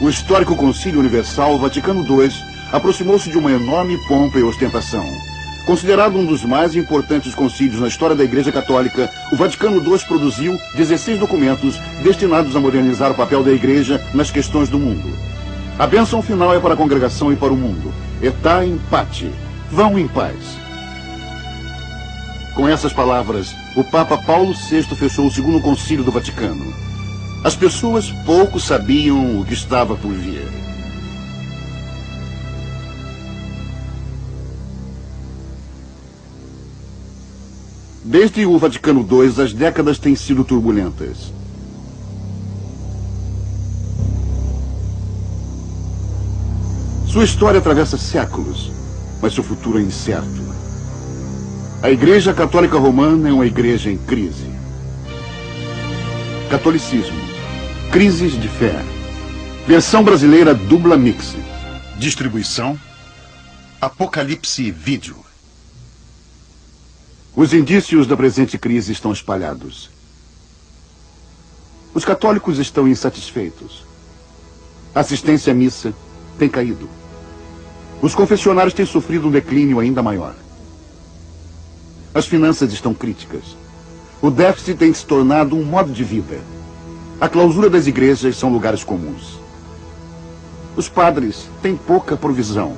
O histórico Concílio Universal Vaticano II aproximou-se de uma enorme pompa e ostentação. Considerado um dos mais importantes concílios na história da Igreja Católica, o Vaticano II produziu 16 documentos destinados a modernizar o papel da Igreja nas questões do mundo. A bênção final é para a congregação e para o mundo. Eta in pace. Vão em paz. Com essas palavras, o Papa Paulo VI fechou o segundo concílio do Vaticano. As pessoas pouco sabiam o que estava por vir. Desde o Vaticano II, as décadas têm sido turbulentas. Sua história atravessa séculos, mas seu futuro é incerto. A Igreja Católica Romana é uma igreja em crise. Catolicismo. Crises de fé. Versão brasileira dubla mix. Distribuição Apocalipse Vídeo. Os indícios da presente crise estão espalhados. Os católicos estão insatisfeitos. A assistência à missa tem caído. Os confessionários têm sofrido um declínio ainda maior. As finanças estão críticas. O déficit tem se tornado um modo de vida. A clausura das igrejas são lugares comuns. Os padres têm pouca provisão.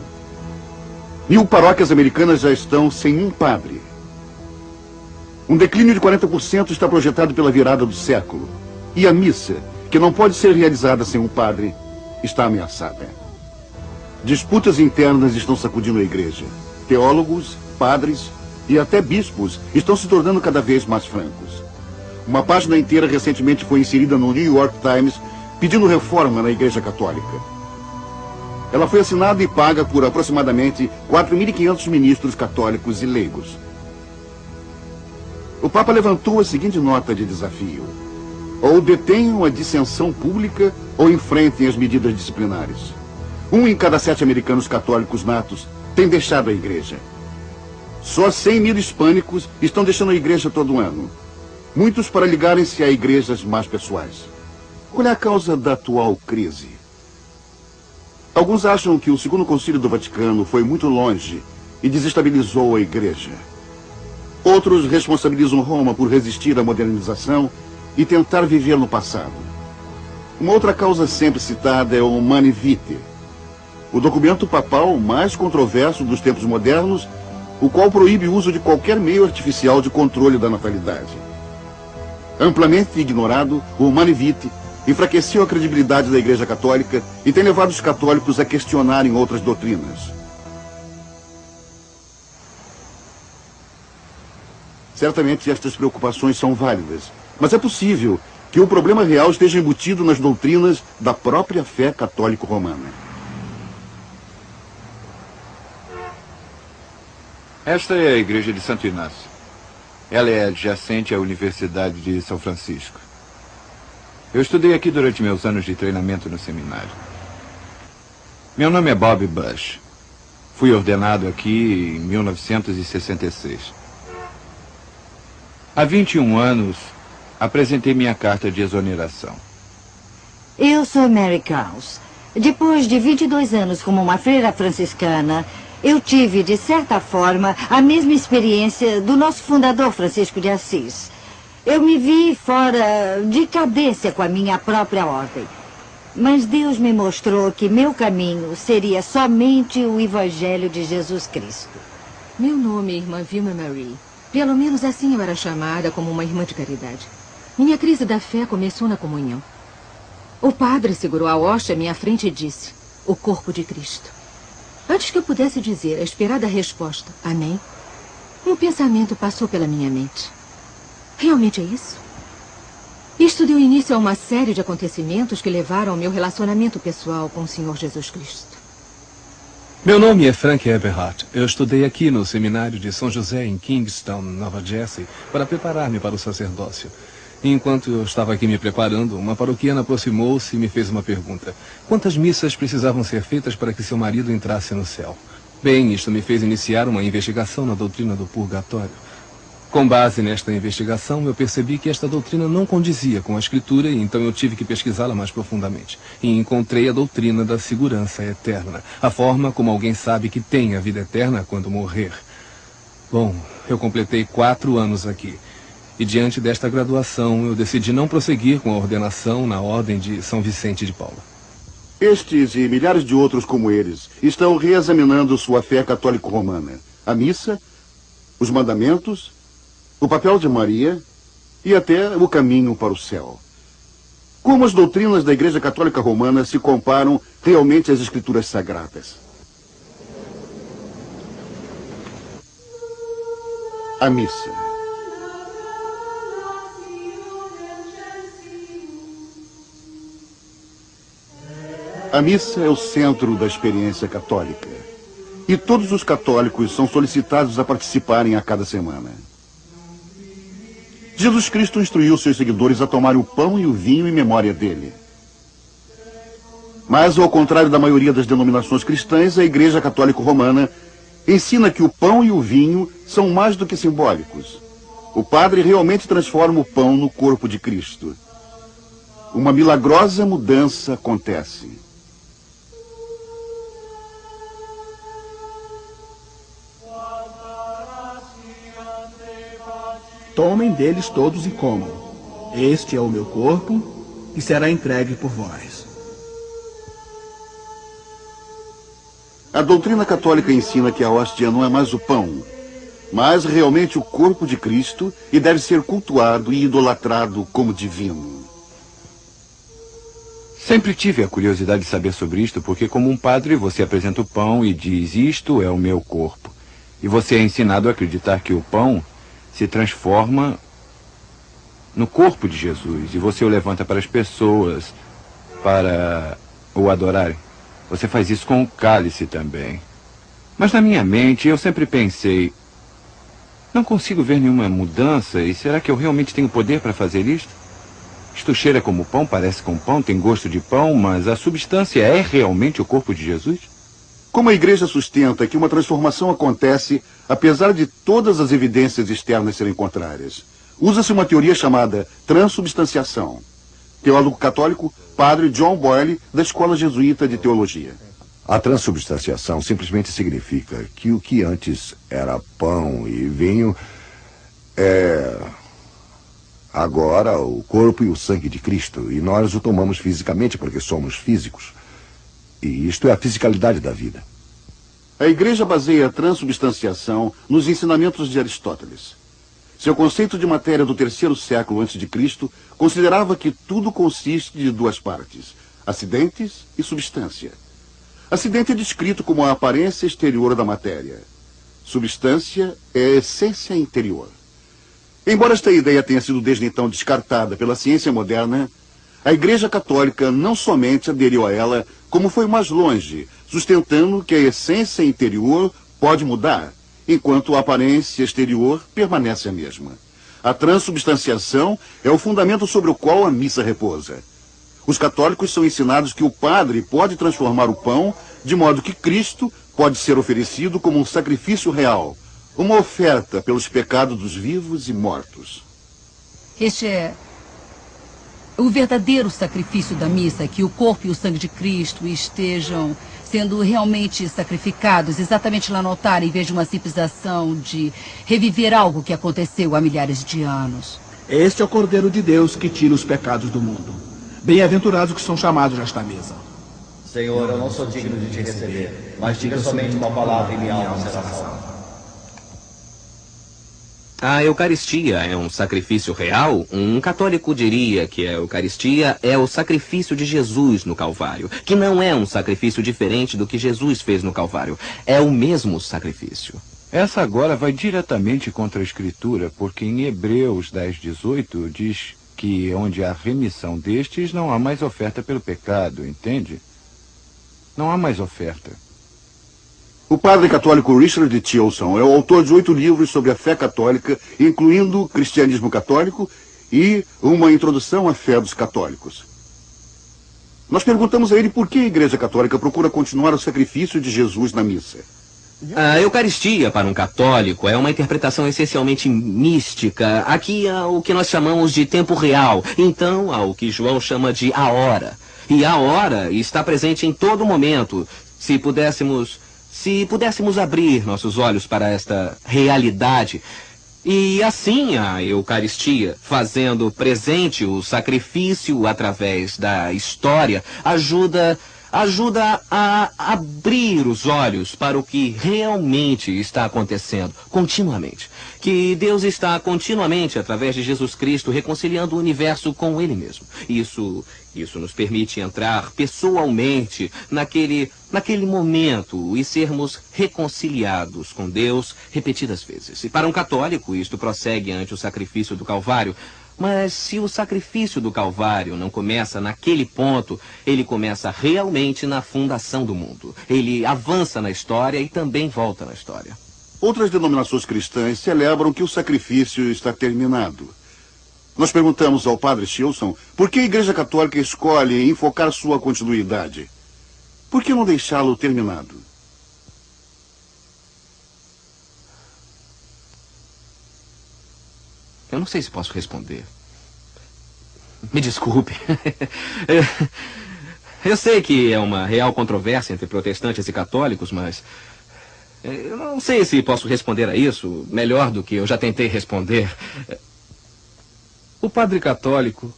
1000 paróquias americanas já estão sem um padre. Um declínio de 40% está projetado pela virada do século. E a missa, que não pode ser realizada sem um padre, está ameaçada. Disputas internas estão sacudindo a igreja. Teólogos, padres e até bispos estão se tornando cada vez mais francos. Uma página inteira recentemente foi inserida no New York Times pedindo reforma na Igreja Católica. Ela foi assinada e paga por aproximadamente 4.500 ministros católicos e leigos. O Papa levantou a seguinte nota de desafio: ou detenham a dissensão pública ou enfrentem as medidas disciplinares. 1 em cada 7 americanos católicos natos tem deixado a igreja. Só 100 mil hispânicos estão deixando a igreja todo ano. Muitos para ligarem-se a igrejas mais pessoais. Qual é a causa da atual crise? Alguns acham que o segundo concílio do Vaticano foi muito longe e desestabilizou a igreja. Outros responsabilizam Roma por resistir à modernização e tentar viver no passado. Uma outra causa sempre citada é o Humanae Vitae, o documento papal mais controverso dos tempos modernos, o qual proíbe o uso de qualquer meio artificial de controle da natalidade. Amplamente ignorado, o Humanae Vitae enfraqueceu a credibilidade da Igreja Católica e tem levado os católicos a questionarem outras doutrinas. Certamente estas preocupações são válidas, mas é possível que o problema real esteja embutido nas doutrinas da própria fé católico-romana. Esta é a igreja de Santo Inácio. Ela é adjacente à Universidade de São Francisco. Eu estudei aqui durante meus anos de treinamento no seminário. Meu nome é Bob Bush. Fui ordenado aqui em 1966. Há 21 anos, apresentei minha carta de exoneração. Eu sou Mary Caus. Depois de 22 anos como uma freira franciscana, eu tive, de certa forma, a mesma experiência do nosso fundador Francisco de Assis. Eu me vi fora de cadência com a minha própria ordem. Mas Deus me mostrou que meu caminho seria somente o Evangelho de Jesus Cristo. Meu nome é Irmã Vilma Marie. Pelo menos assim eu era chamada, como uma irmã de caridade. Minha crise da fé começou na comunhão. O padre segurou a hóstia à minha frente e disse: o corpo de Cristo. Antes que eu pudesse dizer a esperada resposta, amém, um pensamento passou pela minha mente. Realmente é isso? Isto deu início a uma série de acontecimentos que levaram ao meu relacionamento pessoal com o Senhor Jesus Cristo. Meu nome é Frank Eberhardt. Eu estudei aqui no seminário de São José, em Kingston, Nova Jersey, para preparar-me para o sacerdócio. Enquanto eu estava aqui me preparando, uma paroquiana aproximou-se e me fez uma pergunta. Quantas missas precisavam ser feitas para que seu marido entrasse no céu? Bem, isto me fez iniciar uma investigação na doutrina do purgatório. Com base nesta investigação, eu percebi que esta doutrina não condizia com a Escritura e então eu tive que pesquisá-la mais profundamente. E encontrei a doutrina da segurança eterna, a forma como alguém sabe que tem a vida eterna quando morrer. Bom, eu completei 4 anos aqui. E diante desta graduação, eu decidi não prosseguir com a ordenação na Ordem de São Vicente de Paulo. Estes e milhares de outros como eles estão reexaminando sua fé católico-romana. A missa, os mandamentos, o papel de Maria e até o caminho para o céu. Como as doutrinas da Igreja Católica Romana se comparam realmente às Escrituras Sagradas? A missa. A missa é o centro da experiência católica. E todos os católicos são solicitados a participarem a cada semana. Jesus Cristo instruiu seus seguidores a tomar o pão e o vinho em memória dele. Mas, ao contrário da maioria das denominações cristãs, a Igreja Católica Romana ensina que o pão e o vinho são mais do que simbólicos. O padre realmente transforma o pão no corpo de Cristo. Uma milagrosa mudança acontece. Tomem deles todos e comam. Este é o meu corpo, que será entregue por vós. A doutrina católica ensina que a hóstia não é mais o pão, mas realmente o corpo de Cristo e deve ser cultuado e idolatrado como divino. Sempre tive a curiosidade de saber sobre isto, porque como um padre você apresenta o pão e diz, isto é o meu corpo. E você é ensinado a acreditar que o pão se transforma no corpo de Jesus e você o levanta para as pessoas para o adorarem. Você faz isso com o cálice também. Mas na minha mente eu sempre pensei, não consigo ver nenhuma mudança e será que eu realmente tenho poder para fazer isto? Isto cheira como pão, parece com pão, tem gosto de pão, mas a substância é realmente o corpo de Jesus? Como a Igreja sustenta que uma transformação acontece apesar de todas as evidências externas serem contrárias, usa-se uma teoria chamada transubstanciação. Teólogo católico, padre John Boyle, da Escola Jesuíta de Teologia. A transubstanciação simplesmente significa que o que antes era pão e vinho é agora o corpo e o sangue de Cristo, e nós o tomamos fisicamente porque somos físicos. E isto é a fisicalidade da vida. A Igreja baseia a transubstanciação nos ensinamentos de Aristóteles. Seu conceito de matéria do 3º século a.C. considerava que tudo consiste de 2 partes, acidentes e substância. Acidente é descrito como a aparência exterior da matéria. Substância é a essência interior. Embora esta ideia tenha sido desde então descartada pela ciência moderna, a Igreja Católica não somente aderiu a ela, como foi mais longe, sustentando que a essência interior pode mudar, enquanto a aparência exterior permanece a mesma. A transubstanciação é o fundamento sobre o qual a missa repousa. Os católicos são ensinados que o padre pode transformar o pão de modo que Cristo pode ser oferecido como um sacrifício real, uma oferta pelos pecados dos vivos e mortos. Este é o verdadeiro sacrifício da missa, que o corpo e o sangue de Cristo estejam sendo realmente sacrificados exatamente lá no altar, em vez de uma simples ação de reviver algo que aconteceu há milhares de anos. Este é o Cordeiro de Deus que tira os pecados do mundo. Bem-aventurados que são chamados a esta mesa. Senhor, eu não sou digno de te receber, mas diga somente uma palavra e minha alma será salva. A Eucaristia é um sacrifício real? Um católico diria que a Eucaristia é o sacrifício de Jesus no Calvário, que não é um sacrifício diferente do que Jesus fez no Calvário. É o mesmo sacrifício. Essa agora vai diretamente contra a Escritura, porque em Hebreus 10:18 diz que onde há remissão destes não há mais oferta pelo pecado, entende? Não há mais oferta. O padre católico Richard Tilson é o autor de 8 livros sobre a fé católica, incluindo Cristianismo Católico e uma introdução à fé dos católicos. Nós perguntamos a ele por que a Igreja Católica procura continuar o sacrifício de Jesus na missa. A Eucaristia, para um católico, é uma interpretação essencialmente mística. Aqui há o que nós chamamos de tempo real. Então, há o que João chama de a hora. E a hora está presente em todo momento. Se pudéssemos abrir nossos olhos para esta realidade. E assim a Eucaristia, fazendo presente o sacrifício através da história, ajuda a abrir os olhos para o que realmente está acontecendo, continuamente. Que Deus está continuamente, através de Jesus Cristo, reconciliando o universo com Ele mesmo. Isso nos permite entrar pessoalmente naquele momento e sermos reconciliados com Deus repetidas vezes. E para um católico, isto prossegue ante o sacrifício do Calvário. Mas se o sacrifício do Calvário não começa naquele ponto, ele começa realmente na fundação do mundo. Ele avança na história e também volta na história. Outras denominações cristãs celebram que o sacrifício está terminado. Nós perguntamos ao padre Shilson por que a Igreja Católica escolhe enfocar sua continuidade. Por que não deixá-lo terminado? Eu não sei se posso responder. Me desculpe. Eu sei que é uma real controvérsia entre protestantes e católicos, mas eu não sei se posso responder a isso melhor do que eu já tentei responder. O padre católico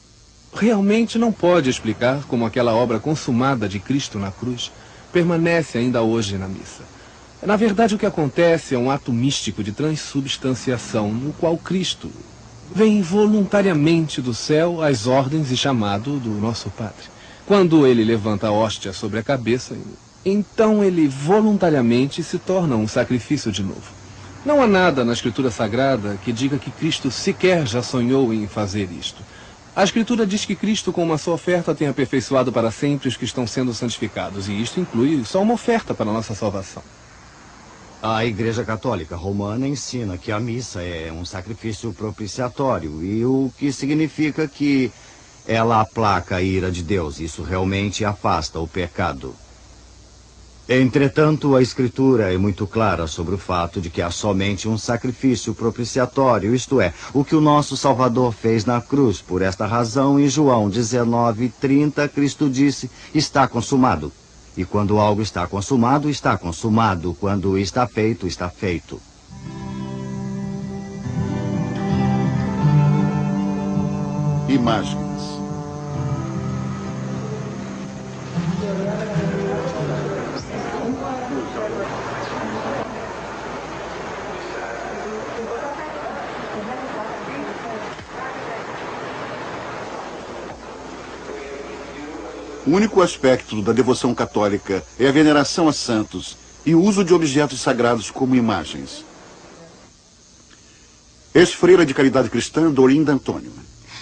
realmente não pode explicar como aquela obra consumada de Cristo na cruz permanece ainda hoje na missa. Na verdade, o que acontece é um ato místico de transubstanciação, no qual Cristo vem voluntariamente do céu às ordens e chamado do nosso Padre. Quando ele levanta a hóstia sobre a cabeça, então ele voluntariamente se torna um sacrifício de novo. Não há nada na Escritura Sagrada que diga que Cristo sequer já sonhou em fazer isto. A Escritura diz que Cristo, com uma só oferta, tem aperfeiçoado para sempre os que estão sendo santificados, e isto inclui só uma oferta para a nossa salvação. A Igreja Católica Romana ensina que a missa é um sacrifício propiciatório, e o que significa que ela aplaca a ira de Deus. Isso realmente afasta o pecado. Entretanto, a Escritura é muito clara sobre o fato de que há somente um sacrifício propiciatório, isto é, o que o nosso Salvador fez na cruz. Por esta razão, em João 19:30, Cristo disse: está consumado. E quando algo está consumado, está consumado. Quando está feito, está feito. Imagens. O único aspecto da devoção católica é a veneração a santos e o uso de objetos sagrados como imagens. Ex-freira de caridade cristã, Dorinda Antônio.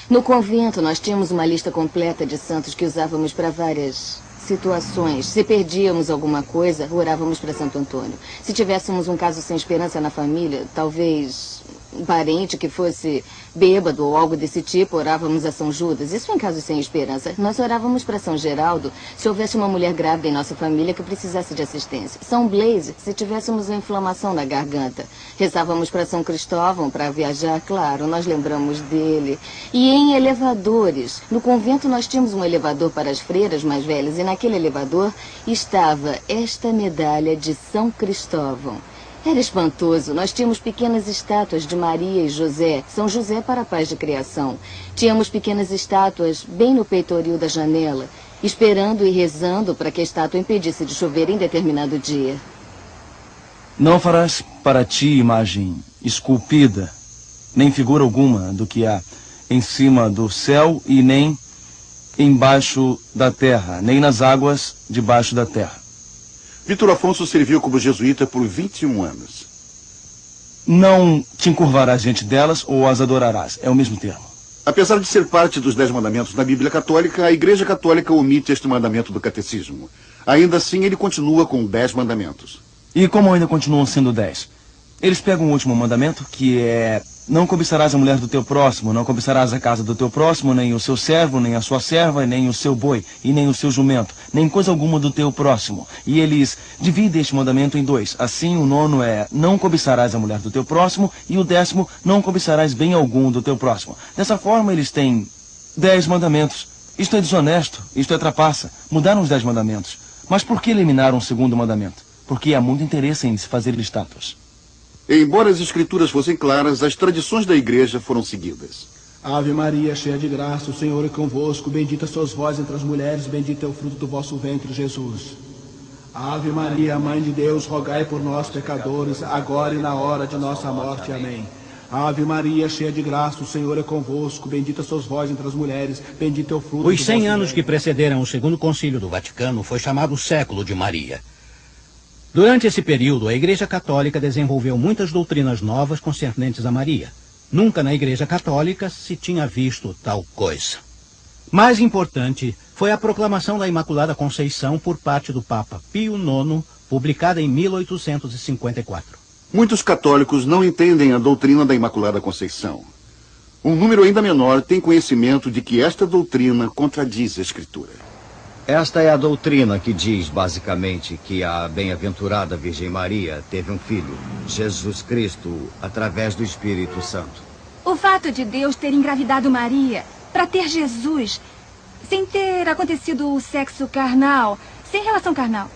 No convento, nós tínhamos uma lista completa de santos que usávamos para várias situações. Se perdíamos alguma coisa, orávamos para Santo Antônio. Se tivéssemos um caso sem esperança na família, talvez um parente que fosse bêbado ou algo desse tipo, orávamos a São Judas. Isso em casos sem esperança. Nós orávamos para São Geraldo se houvesse uma mulher grávida em nossa família que precisasse de assistência. São Blaise, se tivéssemos uma inflamação na garganta. Rezávamos para São Cristóvão para viajar, claro, nós lembramos dele. E em elevadores. No convento nós tínhamos um elevador para as freiras mais velhas e naquele elevador estava esta medalha de São Cristóvão. Era espantoso. Nós tínhamos pequenas estátuas de Maria e José, São José para a paz de criação. Tínhamos pequenas estátuas bem no peitoril da janela, esperando e rezando para que a estátua impedisse de chover em determinado dia. Não farás para ti imagem esculpida, nem figura alguma do que há em cima do céu e nem embaixo da terra, nem nas águas debaixo da terra. Vitor Afonso serviu como jesuíta por 21 anos. Não te encurvarás diante delas ou as adorarás. É o mesmo termo. Apesar de ser parte dos 10 mandamentos da Bíblia Católica, a Igreja Católica omite este mandamento do catecismo. Ainda assim, ele continua com 10 mandamentos. E como ainda continuam sendo 10? Eles pegam o último mandamento, que é não cobiçarás a mulher do teu próximo, não cobiçarás a casa do teu próximo, nem o seu servo, nem a sua serva, nem o seu boi, e nem o seu jumento, nem coisa alguma do teu próximo. E eles dividem este mandamento em 2. Assim, o 9 é, não cobiçarás a mulher do teu próximo, e o 10º, não cobiçarás bem algum do teu próximo. Dessa forma, eles têm 10 mandamentos. Isto é desonesto, isto é trapaça. Mudaram os 10 mandamentos. Mas por que eliminaram o 2º mandamento? Porque há muito interesse em se fazer estátuas. Embora as escrituras fossem claras, as tradições da igreja foram seguidas. Ave Maria, cheia de graça, o Senhor é convosco. Bendita sois vós entre as mulheres, bendito é o fruto do vosso ventre, Jesus. Ave Maria, Mãe de Deus, rogai por nós, pecadores, agora e na hora de nossa morte. Amém. Ave Maria, cheia de graça, o Senhor é convosco. Bendita sois vós entre as mulheres, bendito é o fruto do vosso ventre. Os 100 anos que precederam o Segundo Concílio do Vaticano foi chamado Século de Maria. Durante esse período, a Igreja Católica desenvolveu muitas doutrinas novas concernentes a Maria. Nunca na Igreja Católica se tinha visto tal coisa. Mais importante foi a proclamação da Imaculada Conceição por parte do Papa Pio IX, publicada em 1854. Muitos católicos não entendem a doutrina da Imaculada Conceição. Um número ainda menor tem conhecimento de que esta doutrina contradiz a Escritura. Esta é a doutrina que diz, basicamente, que a bem-aventurada Virgem Maria teve um filho, Jesus Cristo, através do Espírito Santo. O fato de Deus ter engravidado Maria para ter Jesus, sem ter acontecido o sexo carnal, sem relação carnal.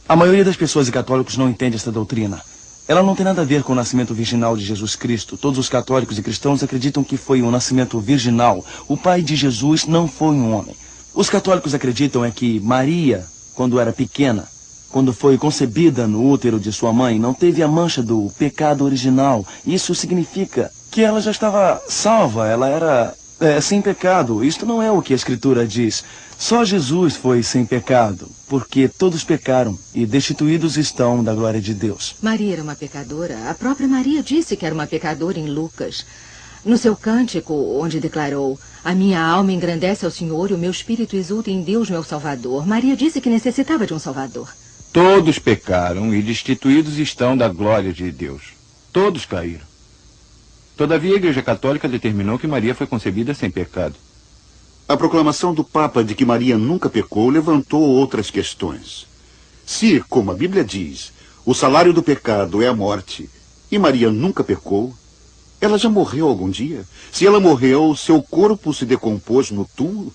A maioria das pessoas e católicos não entende esta doutrina. Ela não tem nada a ver com o nascimento virginal de Jesus Cristo. Todos os católicos e cristãos acreditam que foi um nascimento virginal. O pai de Jesus não foi um homem. Os católicos acreditam que Maria, quando era pequena, quando foi concebida no útero de sua mãe, não teve a mancha do pecado original. Isso significa que ela já estava salva, ela era sem pecado. Isto não é o que a Escritura diz. Só Jesus foi sem pecado, porque todos pecaram e destituídos estão da glória de Deus. Maria era uma pecadora. A própria Maria disse que era uma pecadora em Lucas. No seu cântico, onde declarou: a minha alma engrandece ao Senhor e o meu espírito exulta em Deus, meu Salvador. Maria disse que necessitava de um Salvador. Todos pecaram e destituídos estão da glória de Deus. Todos caíram. Todavia, a Igreja Católica determinou que Maria foi concebida sem pecado. A proclamação do Papa de que Maria nunca pecou levantou outras questões. Se, como a Bíblia diz, o salário do pecado é a morte, e Maria nunca pecou, ela já morreu algum dia? Se ela morreu, seu corpo se decompôs no túmulo?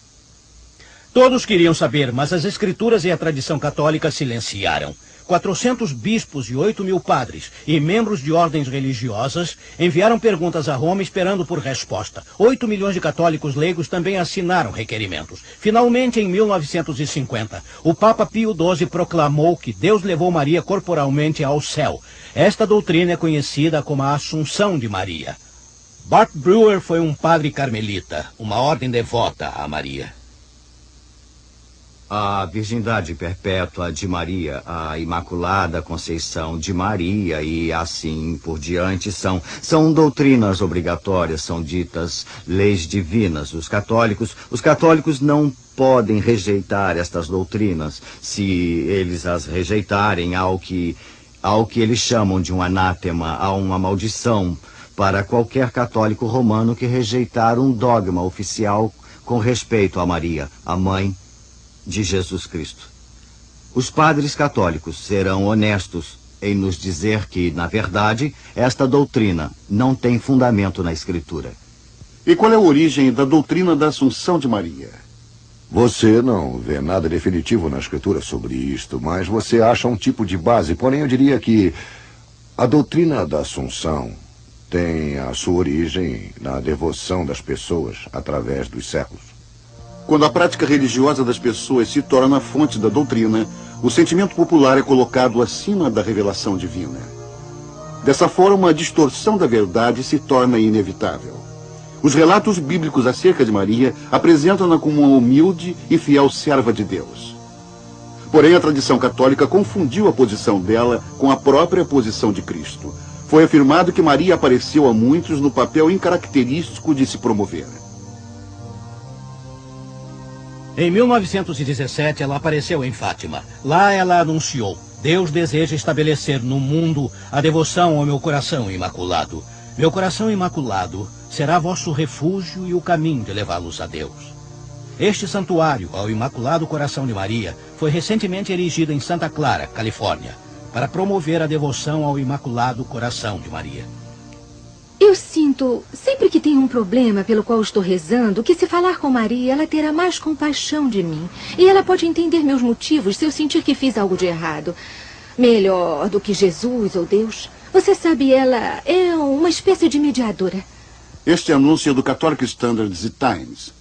Todos queriam saber, mas as Escrituras e a tradição católica silenciaram. 400 bispos e 8.000 padres e membros de ordens religiosas enviaram perguntas a Roma esperando por resposta. 8 milhões de católicos leigos também assinaram requerimentos. Finalmente, em 1950, o Papa Pio XII proclamou que Deus levou Maria corporalmente ao céu. Esta doutrina é conhecida como a Assunção de Maria. Bart Brewer foi um padre carmelita, uma ordem devota a Maria. A virgindade perpétua de Maria, a Imaculada Conceição de Maria e assim por diante são doutrinas obrigatórias, são ditas leis divinas. Os católicos não podem rejeitar estas doutrinas. Se eles as rejeitarem, ao que eles chamam de um anátema, há uma maldição para qualquer católico romano que rejeitar um dogma oficial com respeito a Maria, a mãe de Jesus Cristo. Os padres católicos serão honestos em nos dizer que, na verdade, esta doutrina não tem fundamento na Escritura. E qual é a origem da doutrina da Assunção de Maria? Você não vê nada definitivo na Escritura sobre isto, mas você acha um tipo de base. Porém, eu diria que a doutrina da Assunção tem a sua origem na devoção das pessoas através dos séculos. Quando a prática religiosa das pessoas se torna a fonte da doutrina, o sentimento popular é colocado acima da revelação divina. Dessa forma, a distorção da verdade se torna inevitável. Os relatos bíblicos acerca de Maria apresentam-na como uma humilde e fiel serva de Deus. Porém, a tradição católica confundiu a posição dela com a própria posição de Cristo. Foi afirmado que Maria apareceu a muitos no papel incaracterístico de se promover. Em 1917, ela apareceu em Fátima. Lá ela anunciou: Deus deseja estabelecer no mundo a devoção ao meu coração imaculado. Meu coração imaculado será vosso refúgio e o caminho de levá-los a Deus. Este santuário ao Imaculado Coração de Maria foi recentemente erigido em Santa Clara, Califórnia, para promover a devoção ao Imaculado Coração de Maria. Eu sinto, sempre que tenho um problema pelo qual estou rezando, que se falar com Maria, ela terá mais compaixão de mim. E ela pode entender meus motivos se eu sentir que fiz algo de errado. Melhor do que Jesus ou Deus. Você sabe, ela é uma espécie de mediadora. Este anúncio é do Catholic Standard e Times.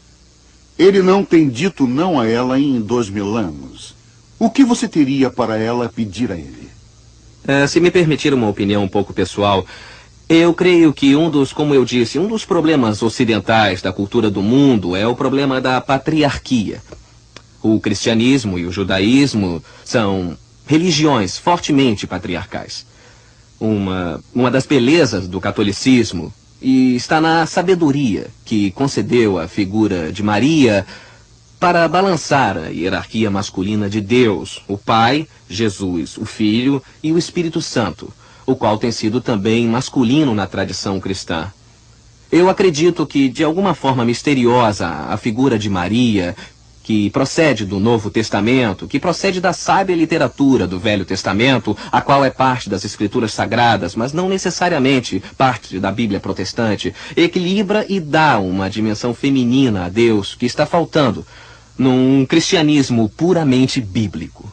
Ele não tem dito não a ela em 2000 anos. O que você teria para ela pedir a ele? Se me permitir uma opinião um pouco pessoal, eu creio que como eu disse, um dos problemas ocidentais da cultura do mundo é o problema da patriarquia. O cristianismo e o judaísmo são religiões fortemente patriarcais. Uma das belezas do catolicismo está na sabedoria que concedeu a figura de Maria para balançar a hierarquia masculina de Deus, o Pai, Jesus, o Filho e o Espírito Santo, o qual tem sido também masculino na tradição cristã. Eu acredito que, de alguma forma misteriosa, a figura de Maria, que procede do Novo Testamento, que procede da sábia literatura do Velho Testamento, a qual é parte das Escrituras Sagradas, mas não necessariamente parte da Bíblia protestante, equilibra e dá uma dimensão feminina a Deus que está faltando num cristianismo puramente bíblico.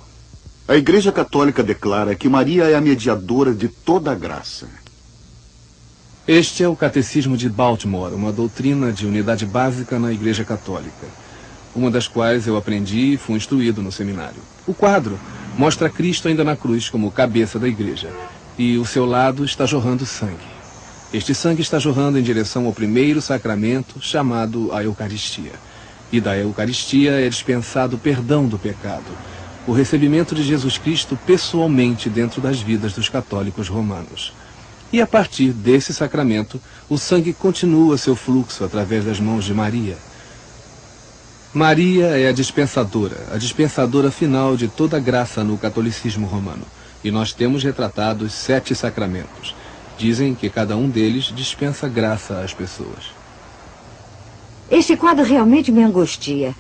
A Igreja Católica declara que Maria é a mediadora de toda a graça. Este é o Catecismo de Baltimore, uma doutrina de unidade básica na Igreja Católica, uma das quais eu aprendi e fui instruído no seminário. O quadro mostra Cristo ainda na cruz como cabeça da igreja, e o seu lado está jorrando sangue. Este sangue está jorrando em direção ao primeiro sacramento, chamado a Eucaristia. E da Eucaristia é dispensado o perdão do pecado, o recebimento de Jesus Cristo pessoalmente dentro das vidas dos católicos romanos. E a partir desse sacramento, o sangue continua seu fluxo através das mãos de Maria. Maria é a dispensadora final de toda graça no catolicismo romano. E nós temos retratados 7 sacramentos. Dizem que cada um deles dispensa graça às pessoas. Este quadro realmente me angustia.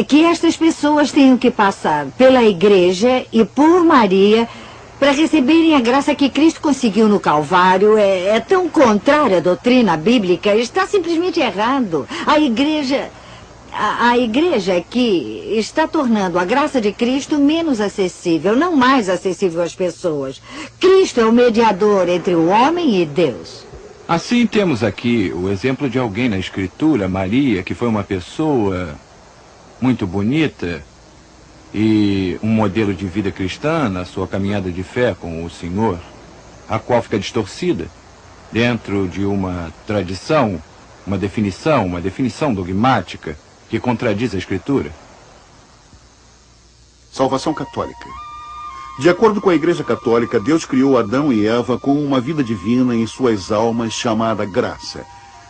Que estas pessoas tenham que passar pela igreja e por Maria para receberem a graça que Cristo conseguiu no Calvário é tão contrária à doutrina bíblica, está simplesmente errado. A igreja que está tornando a graça de Cristo menos acessível, não mais acessível às pessoas. Cristo é o mediador entre o homem e Deus. Assim temos aqui o exemplo de alguém na Escritura, Maria, que foi uma pessoa muito bonita e um modelo de vida cristã na sua caminhada de fé com o Senhor, a qual fica distorcida dentro de uma tradição, uma definição dogmática que contradiz a Escritura. Salvação católica. De acordo com a Igreja Católica, Deus criou Adão e Eva com uma vida divina em suas almas chamada graça.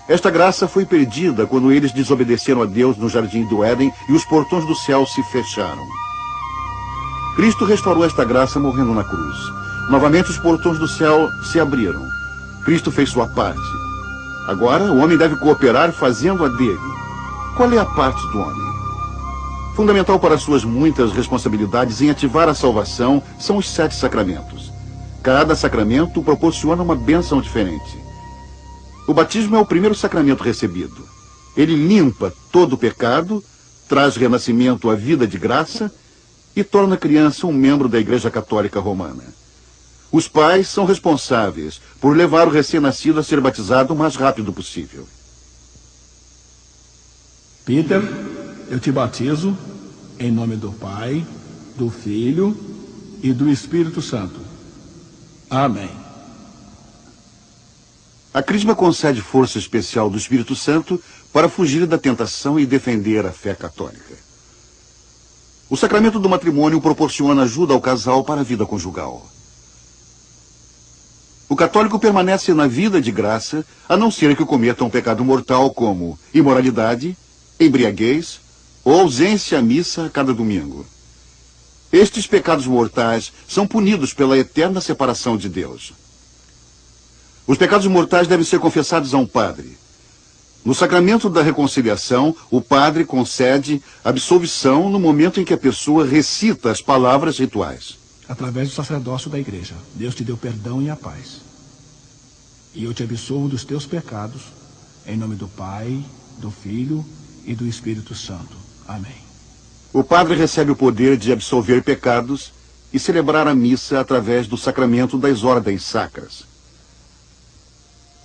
Esta graça foi perdida quando eles desobedeceram a Deus no jardim do Éden e os portões do céu se fecharam. Cristo restaurou esta graça morrendo na cruz. Novamente os portões do céu se abriram. Cristo fez sua parte. Agora o homem deve cooperar fazendo a dele. Qual é a parte do homem? Fundamental para suas muitas responsabilidades em ativar a salvação são os 7 sacramentos. Cada sacramento proporciona uma bênção diferente. O batismo é o primeiro sacramento recebido. Ele limpa todo o pecado, traz renascimento à vida de graça e torna a criança um membro da Igreja Católica Romana. Os pais são responsáveis por levar o recém-nascido a ser batizado o mais rápido possível. Peter, eu te batizo em nome do Pai, do Filho e do Espírito Santo. Amém. A Crisma concede força especial do Espírito Santo para fugir da tentação e defender a fé católica. O sacramento do matrimônio proporciona ajuda ao casal para a vida conjugal. O católico permanece na vida de graça, a não ser que cometa um pecado mortal como imoralidade, embriaguez ou ausência à missa a cada domingo. Estes pecados mortais são punidos pela eterna separação de Deus. Os pecados mortais devem ser confessados a um padre. No sacramento da reconciliação, o padre concede absolvição no momento em que a pessoa recita as palavras rituais. Através do sacerdócio da igreja, Deus te deu perdão e a paz. E eu te absolvo dos teus pecados, em nome do Pai, do Filho e do Espírito Santo. Amém. O padre recebe o poder de absolver pecados e celebrar a missa através do sacramento das ordens sacras.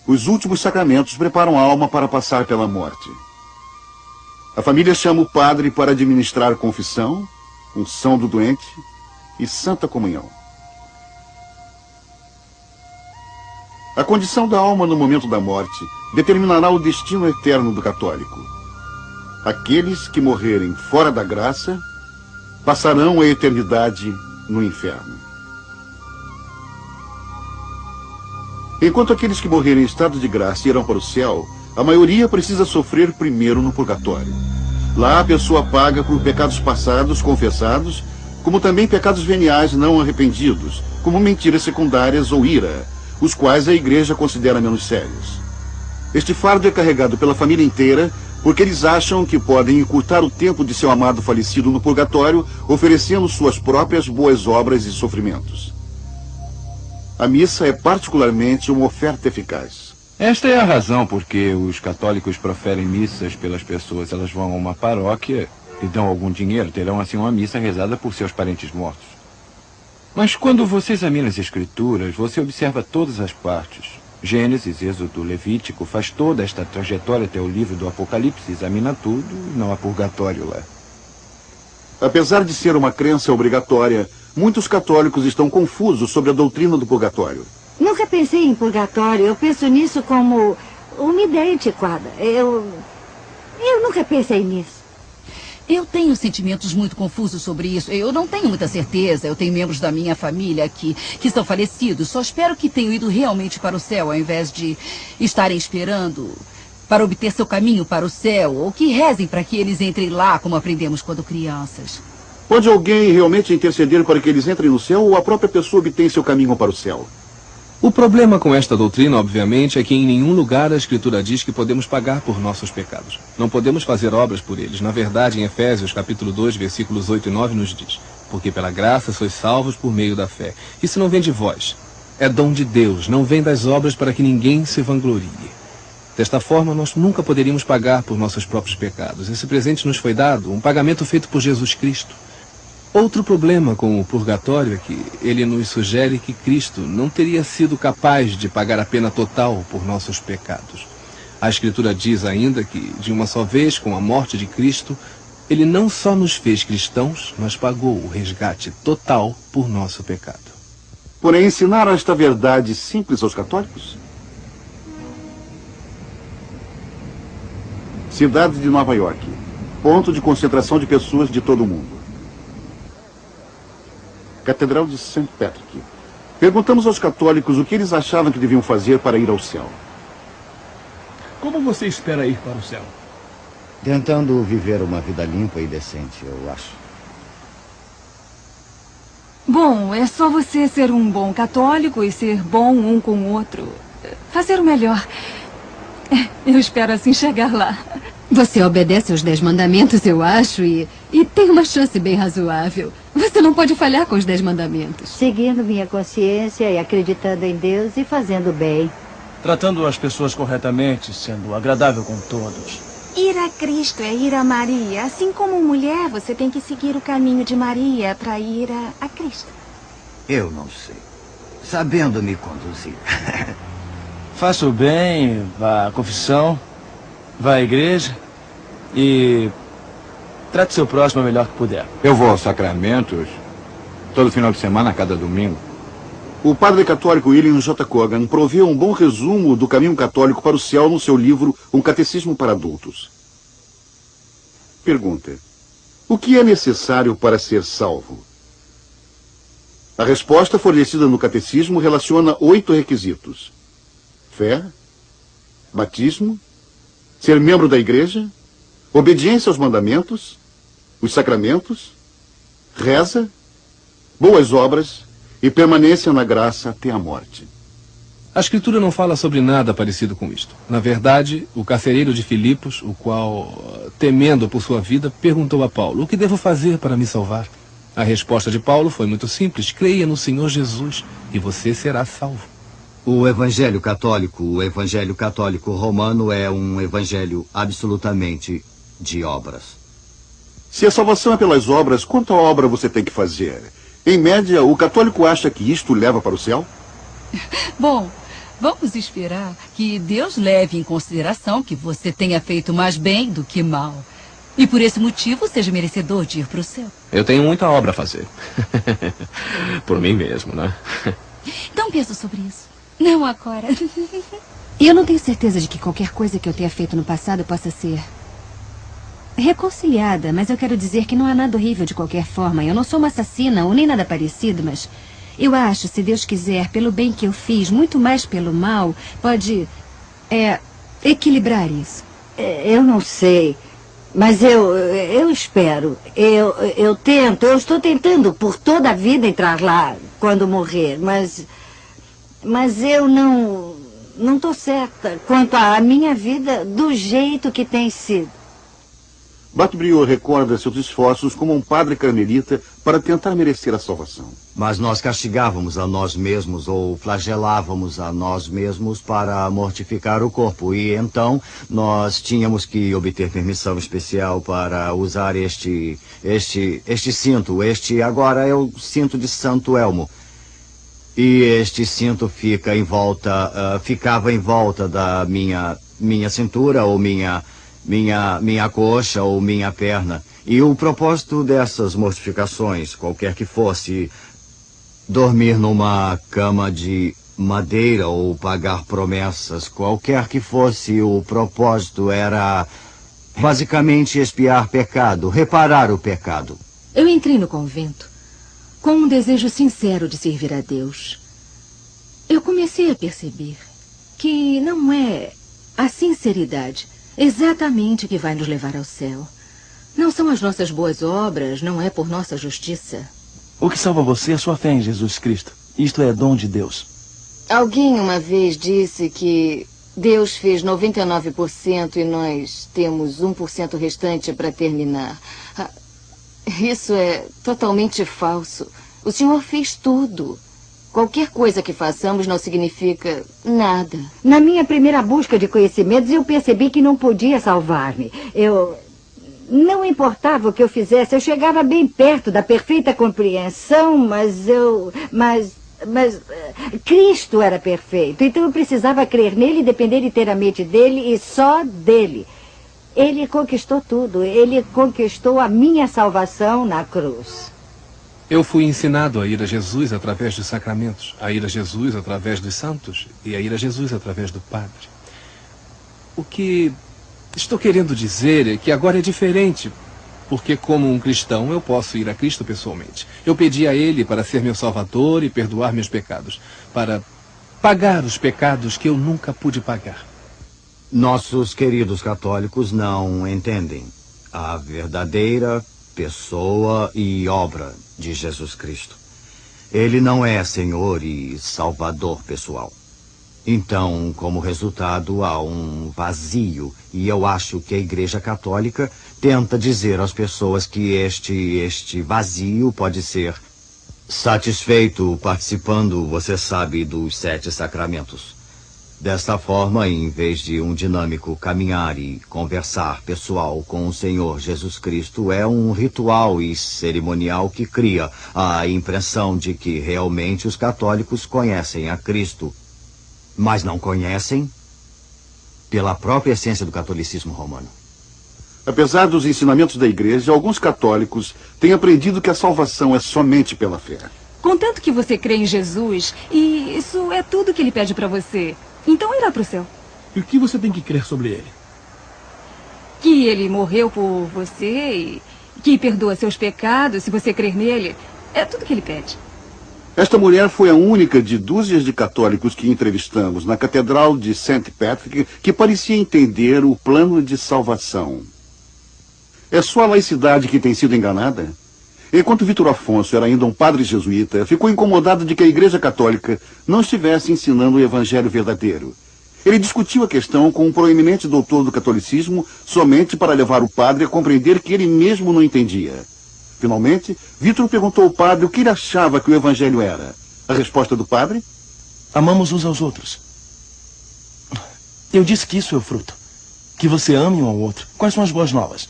Os últimos sacramentos preparam a alma para passar pela morte. A família chama o padre para administrar confissão, unção do doente e santa comunhão. A condição da alma no momento da morte determinará o destino eterno do católico. Aqueles que morrerem fora da graça passarão a eternidade no inferno. Enquanto aqueles que morrerem em estado de graça irão para o céu, a maioria precisa sofrer primeiro no purgatório. Lá a pessoa paga por pecados passados confessados, como também pecados veniais não arrependidos, como mentiras secundárias ou ira, os quais a igreja considera menos sérios. Este fardo é carregado pela família inteira, porque eles acham que podem encurtar o tempo de seu amado falecido no purgatório, oferecendo suas próprias boas obras e sofrimentos. A missa é particularmente uma oferta eficaz. Esta é a razão por que os católicos proferem missas pelas pessoas. Elas vão a uma paróquia e dão algum dinheiro, terão assim uma missa rezada por seus parentes mortos. Mas quando você examina as escrituras, você observa todas as partes. Gênesis, Êxodo, Levítico, faz toda esta trajetória até o livro do Apocalipse, examina tudo e não há purgatório lá. Apesar de ser uma crença obrigatória, muitos católicos estão confusos sobre a doutrina do purgatório. Nunca pensei em purgatório. Eu penso nisso como uma ideia antiquada. Eu nunca pensei nisso. Eu tenho sentimentos muito confusos sobre isso. Eu não tenho muita certeza. Eu tenho membros da minha família que estão falecidos. Só espero que tenham ido realmente para o céu, ao invés de estarem esperando para obter seu caminho para o céu, ou que rezem para que eles entrem lá, como aprendemos quando crianças. Pode alguém realmente interceder para que eles entrem no céu, ou a própria pessoa obtém seu caminho para o céu? O problema com esta doutrina, obviamente, é que em nenhum lugar a Escritura diz que podemos pagar por nossos pecados. Não podemos fazer obras por eles. Na verdade, em Efésios, capítulo 2, versículos 8 e 9, nos diz: porque pela graça sois salvos por meio da fé. Isso não vem de vós. É dom de Deus, não vem das obras para que ninguém se vanglorie. Desta forma, nós nunca poderíamos pagar por nossos próprios pecados. Esse presente nos foi dado, um pagamento feito por Jesus Cristo. Outro problema com o purgatório é que ele nos sugere que Cristo não teria sido capaz de pagar a pena total por nossos pecados. A Escritura diz ainda que, de uma só vez, com a morte de Cristo, ele não só nos fez cristãos, mas pagou o resgate total por nosso pecado. Porém, ensinaram esta verdade simples aos católicos? Cidade de Nova York, ponto de concentração de pessoas de todo o mundo. Catedral de St. Patrick. Perguntamos aos católicos o que eles achavam que deviam fazer para ir ao céu. Como você espera ir para o céu? Tentando viver uma vida limpa e decente, eu acho. Bom, é só você ser um bom católico e ser bom um com o outro. Fazer o melhor. Eu espero assim chegar lá. Você obedece aos 10 mandamentos, eu acho, e tem uma chance bem razoável. Você não pode falhar com os 10 mandamentos. Seguindo minha consciência e acreditando em Deus e fazendo bem. Tratando as pessoas corretamente, sendo agradável com todos. Ir a Cristo é ir a Maria. Assim como mulher, você tem que seguir o caminho de Maria para ir a Cristo. Eu não sei. Sabendo me conduzir. Faça o bem, vá à confissão, vá à igreja e trate seu próximo o melhor que puder. Eu vou aos sacramentos todo final de semana, a cada domingo. O padre católico William J. Cogan proveu um bom resumo do caminho católico para o céu no seu livro Um Catecismo para Adultos. Pergunta: o que é necessário para ser salvo? A resposta fornecida no catecismo relaciona 8 requisitos: fé, batismo, ser membro da igreja, obediência aos mandamentos, os sacramentos, reza, boas obras e permanência na graça até a morte. A Escritura não fala sobre nada parecido com isto. Na verdade, o carcereiro de Filipos, o qual, temendo por sua vida, perguntou a Paulo: o que devo fazer para me salvar? A resposta de Paulo foi muito simples: creia no Senhor Jesus e você será salvo. O Evangelho Católico Romano é um evangelho absolutamente de obras. Se a salvação é pelas obras, quanta obra você tem que fazer? Em média, o católico acha que isto leva para o céu? Bom, vamos esperar que Deus leve em consideração que você tenha feito mais bem do que mal. E por esse motivo seja merecedor de ir para o céu. Eu tenho muita obra a fazer. Por mim mesmo, né? Então pensa sobre isso. Não agora. E eu não tenho certeza de que qualquer coisa que eu tenha feito no passado possa ser reconciliada, mas eu quero dizer que não há nada horrível de qualquer forma. Eu não sou uma assassina ou nem nada parecido, mas eu acho, se Deus quiser, pelo bem que eu fiz, muito mais pelo mal, pode equilibrar isso. Eu não sei, mas eu espero. Eu estou tentando por toda a vida entrar lá quando morrer, mas eu não estou certa quanto à minha vida do jeito que tem sido. Bartbriot recorda seus esforços como um padre carmelita para tentar merecer a salvação. Mas nós castigávamos a nós mesmos ou flagelávamos a nós mesmos para mortificar o corpo. E então nós tínhamos que obter permissão especial para usar este cinto. Agora é o cinto de Santo Elmo. E este cinto ficava em volta da minha cintura ou minha coxa ou minha perna. E o propósito dessas mortificações, qualquer que fosse, dormir numa cama de madeira ou pagar promessas, qualquer que fosse o propósito, era basicamente expiar pecado, reparar o pecado. Eu entrei no convento com um desejo sincero de servir a Deus. Eu comecei a perceber que não é a sinceridade exatamente que vai nos levar ao céu. Não são as nossas boas obras, não é por nossa justiça. O que salva você é sua fé em Jesus Cristo. Isto é dom de Deus. Alguém uma vez disse que Deus fez 99% e nós temos 1% restante para terminar. Isso é totalmente falso. O Senhor fez tudo. Qualquer coisa que façamos não significa nada. Na minha primeira busca de conhecimentos, eu percebi que não podia salvar-me. Não importava o que eu fizesse, eu chegava bem perto da perfeita compreensão, mas Cristo era perfeito. Então eu precisava crer nele e depender inteiramente dele e só dele. Ele conquistou tudo. Ele conquistou a minha salvação na cruz. Eu fui ensinado a ir a Jesus através dos sacramentos, a ir a Jesus através dos santos e a ir a Jesus através do Padre. O que estou querendo dizer é que agora é diferente, porque como um cristão eu posso ir a Cristo pessoalmente. Eu pedi a Ele para ser meu Salvador e perdoar meus pecados, para pagar os pecados que eu nunca pude pagar. Nossos queridos católicos não entendem a verdadeira pessoa e obra de Jesus Cristo. Ele não é Senhor e Salvador pessoal. Então, como resultado, há um vazio, e eu acho que a Igreja Católica tenta dizer às pessoas que este vazio pode ser satisfeito participando, você sabe, dos 7 sacramentos. Desta forma, em vez de um dinâmico caminhar e conversar pessoal com o Senhor Jesus Cristo, é um ritual e cerimonial que cria a impressão de que realmente os católicos conhecem a Cristo, mas não conhecem pela própria essência do catolicismo romano. Apesar dos ensinamentos da Igreja, alguns católicos têm aprendido que a salvação é somente pela fé. Contanto que você crê em Jesus, e isso é tudo que ele pede para você, então irá para o céu. E o que você tem que crer sobre ele? Que ele morreu por você e que perdoa seus pecados se você crer nele. É tudo que ele pede. Esta mulher foi a única de dúzias de católicos que entrevistamos na Catedral de St. Patrick que parecia entender o plano de salvação. É só a laicidade que tem sido enganada? Enquanto Vitor Afonso era ainda um padre jesuíta, ficou incomodado de que a Igreja Católica não estivesse ensinando o Evangelho verdadeiro. Ele discutiu a questão com um proeminente doutor do catolicismo somente para levar o padre a compreender que ele mesmo não entendia. Finalmente, Vitor perguntou ao padre o que ele achava que o Evangelho era. A resposta do padre? Amamos uns aos outros. Eu disse que isso é o fruto. Que você ame um ao outro. Quais são as boas novas?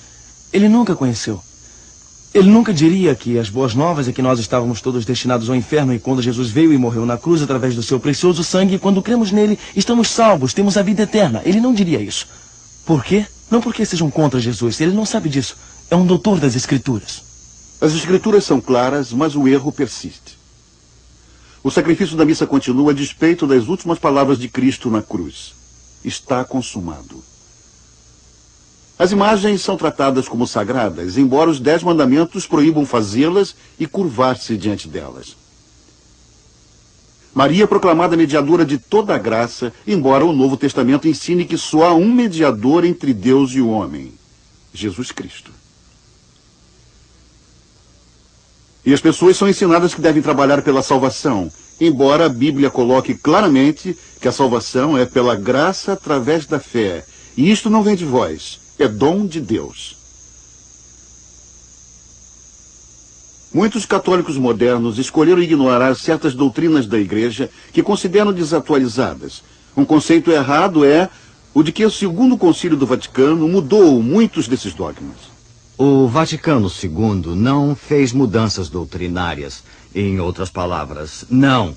Ele nunca conheceu. Ele nunca diria que as boas novas é que nós estávamos todos destinados ao inferno e quando Jesus veio e morreu na cruz através do seu precioso sangue, quando cremos nele, estamos salvos, temos a vida eterna. Ele não diria isso. Por quê? Não porque sejam contra Jesus. Ele não sabe disso. É um doutor das Escrituras. As Escrituras são claras, mas o erro persiste. O sacrifício da missa continua a despeito das últimas palavras de Cristo na cruz. Está consumado. As imagens são tratadas como sagradas, embora os 10 mandamentos proíbam fazê-las e curvar-se diante delas. Maria é proclamada mediadora de toda a graça, embora o Novo Testamento ensine que só há um mediador entre Deus e o homem, Jesus Cristo. E as pessoas são ensinadas que devem trabalhar pela salvação, embora a Bíblia coloque claramente que a salvação é pela graça através da fé. E isto não vem de vós, é dom de Deus. Muitos católicos modernos escolheram ignorar certas doutrinas da Igreja que consideram desatualizadas. Um conceito errado é o de que o Segundo Concílio do Vaticano mudou muitos desses dogmas. O Vaticano II não fez mudanças doutrinárias. Em outras palavras, não.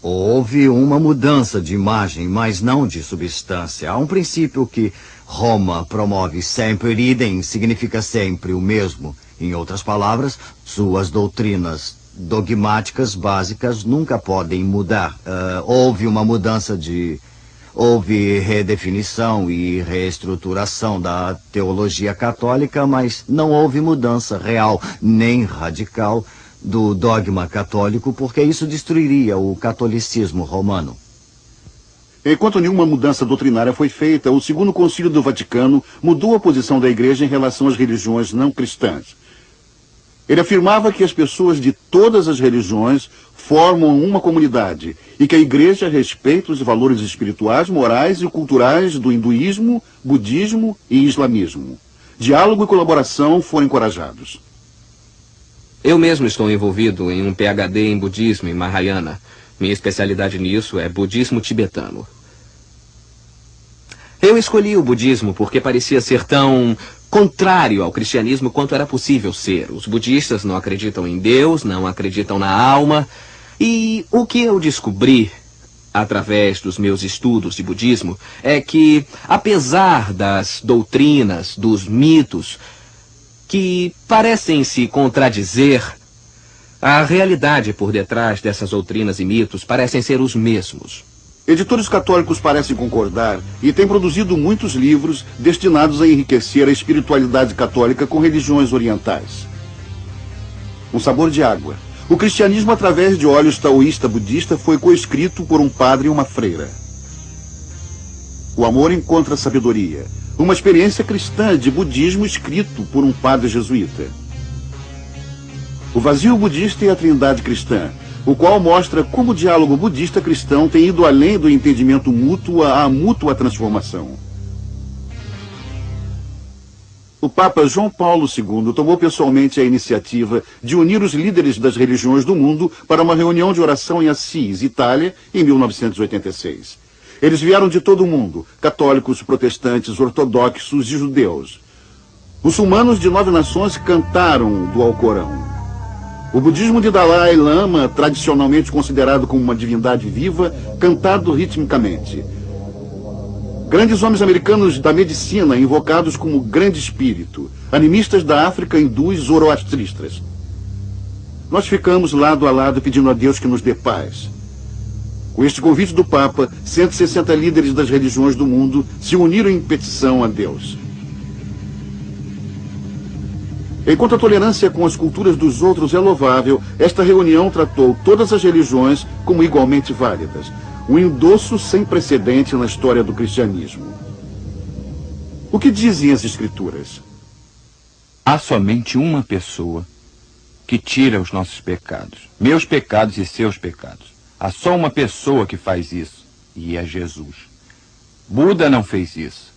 Houve uma mudança de imagem, mas não de substância. Há um princípio que Roma promove sempre idem, significa sempre o mesmo. Em outras palavras, suas doutrinas dogmáticas básicas nunca podem mudar. Houve uma mudança de... Houve redefinição e reestruturação da teologia católica, mas não houve mudança real nem radical do dogma católico, porque isso destruiria o catolicismo romano. Enquanto nenhuma mudança doutrinária foi feita, o Segundo Concílio do Vaticano mudou a posição da Igreja em relação às religiões não cristãs. Ele afirmava que as pessoas de todas as religiões formam uma comunidade e que a Igreja respeita os valores espirituais, morais e culturais do hinduísmo, budismo e islamismo. Diálogo e colaboração foram encorajados. Eu mesmo estou envolvido em um PhD em budismo em Mahayana. Minha especialidade nisso é budismo tibetano. Eu escolhi o budismo porque parecia ser tão contrário ao cristianismo quanto era possível ser. Os budistas não acreditam em Deus, não acreditam na alma. E o que eu descobri, através dos meus estudos de budismo, é que, apesar das doutrinas, dos mitos, que parecem se contradizer, a realidade por detrás dessas doutrinas e mitos parecem ser os mesmos. Editores católicos parecem concordar e têm produzido muitos livros destinados a enriquecer a espiritualidade católica com religiões orientais. Um Sabor de Água. O cristianismo através de olhos taoísta-budista foi coescrito por um padre e uma freira. O Amor encontra sabedoria. Uma experiência cristã de budismo escrito por um padre jesuíta. O Vazio Budista e a Trindade Cristã, o qual mostra como o diálogo budista-cristão tem ido além do entendimento mútuo à mútua transformação. O Papa João Paulo II tomou pessoalmente a iniciativa de unir os líderes das religiões do mundo para uma reunião de oração em Assis, Itália, em 1986. Eles vieram de todo o mundo, católicos, protestantes, ortodoxos e judeus. Muçulmanos de 9 nações cantaram do Alcorão. O budismo de Dalai Lama, tradicionalmente considerado como uma divindade viva, cantado ritmicamente. Grandes homens americanos da medicina, invocados como grande espírito. Animistas da África, hindus, zoroastristas. Nós ficamos lado a lado pedindo a Deus que nos dê paz. Com este convite do Papa, 160 líderes das religiões do mundo se uniram em petição a Deus. Enquanto a tolerância com as culturas dos outros é louvável, esta reunião tratou todas as religiões como igualmente válidas. Um endosso sem precedente na história do cristianismo. O que dizem as Escrituras? Há somente uma pessoa que tira os nossos pecados, meus pecados e seus pecados. Há só uma pessoa que faz isso, e é Jesus. Buda não fez isso.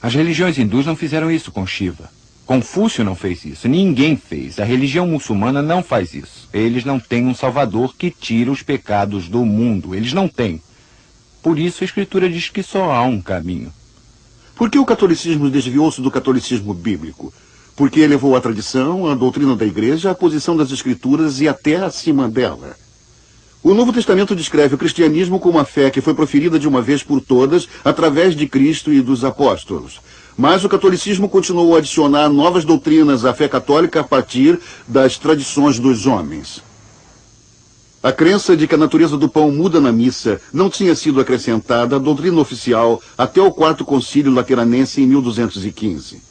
As religiões hindus não fizeram isso com Shiva. Confúcio não fez isso. Ninguém fez. A religião muçulmana não faz isso. Eles não têm um Salvador que tira os pecados do mundo. Eles não têm. Por isso a Escritura diz que só há um caminho. Por que o catolicismo desviou-se do catolicismo bíblico? Porque elevou a tradição, a doutrina da igreja, a posição das Escrituras e até acima dela. O Novo Testamento descreve o cristianismo como uma fé que foi proferida de uma vez por todas através de Cristo e dos apóstolos. Mas o catolicismo continuou a adicionar novas doutrinas à fé católica a partir das tradições dos homens. A crença de que a natureza do pão muda na missa não tinha sido acrescentada à doutrina oficial até o Quarto Concílio Lateranense em 1215.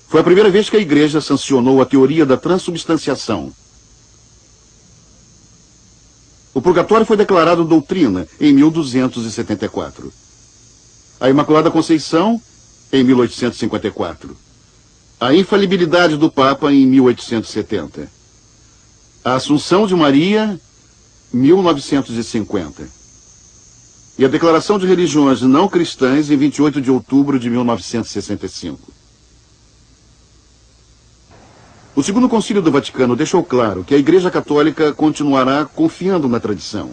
Foi a primeira vez que a Igreja sancionou a teoria da transubstanciação. O purgatório foi declarado doutrina em 1274. A Imaculada Conceição, em 1854. A infalibilidade do Papa, em 1870. A Assunção de Maria, 1950. E a Declaração de Religiões Não Cristãs, em 28 de outubro de 1965. O Segundo Concílio do Vaticano deixou claro que a Igreja Católica continuará confiando na tradição.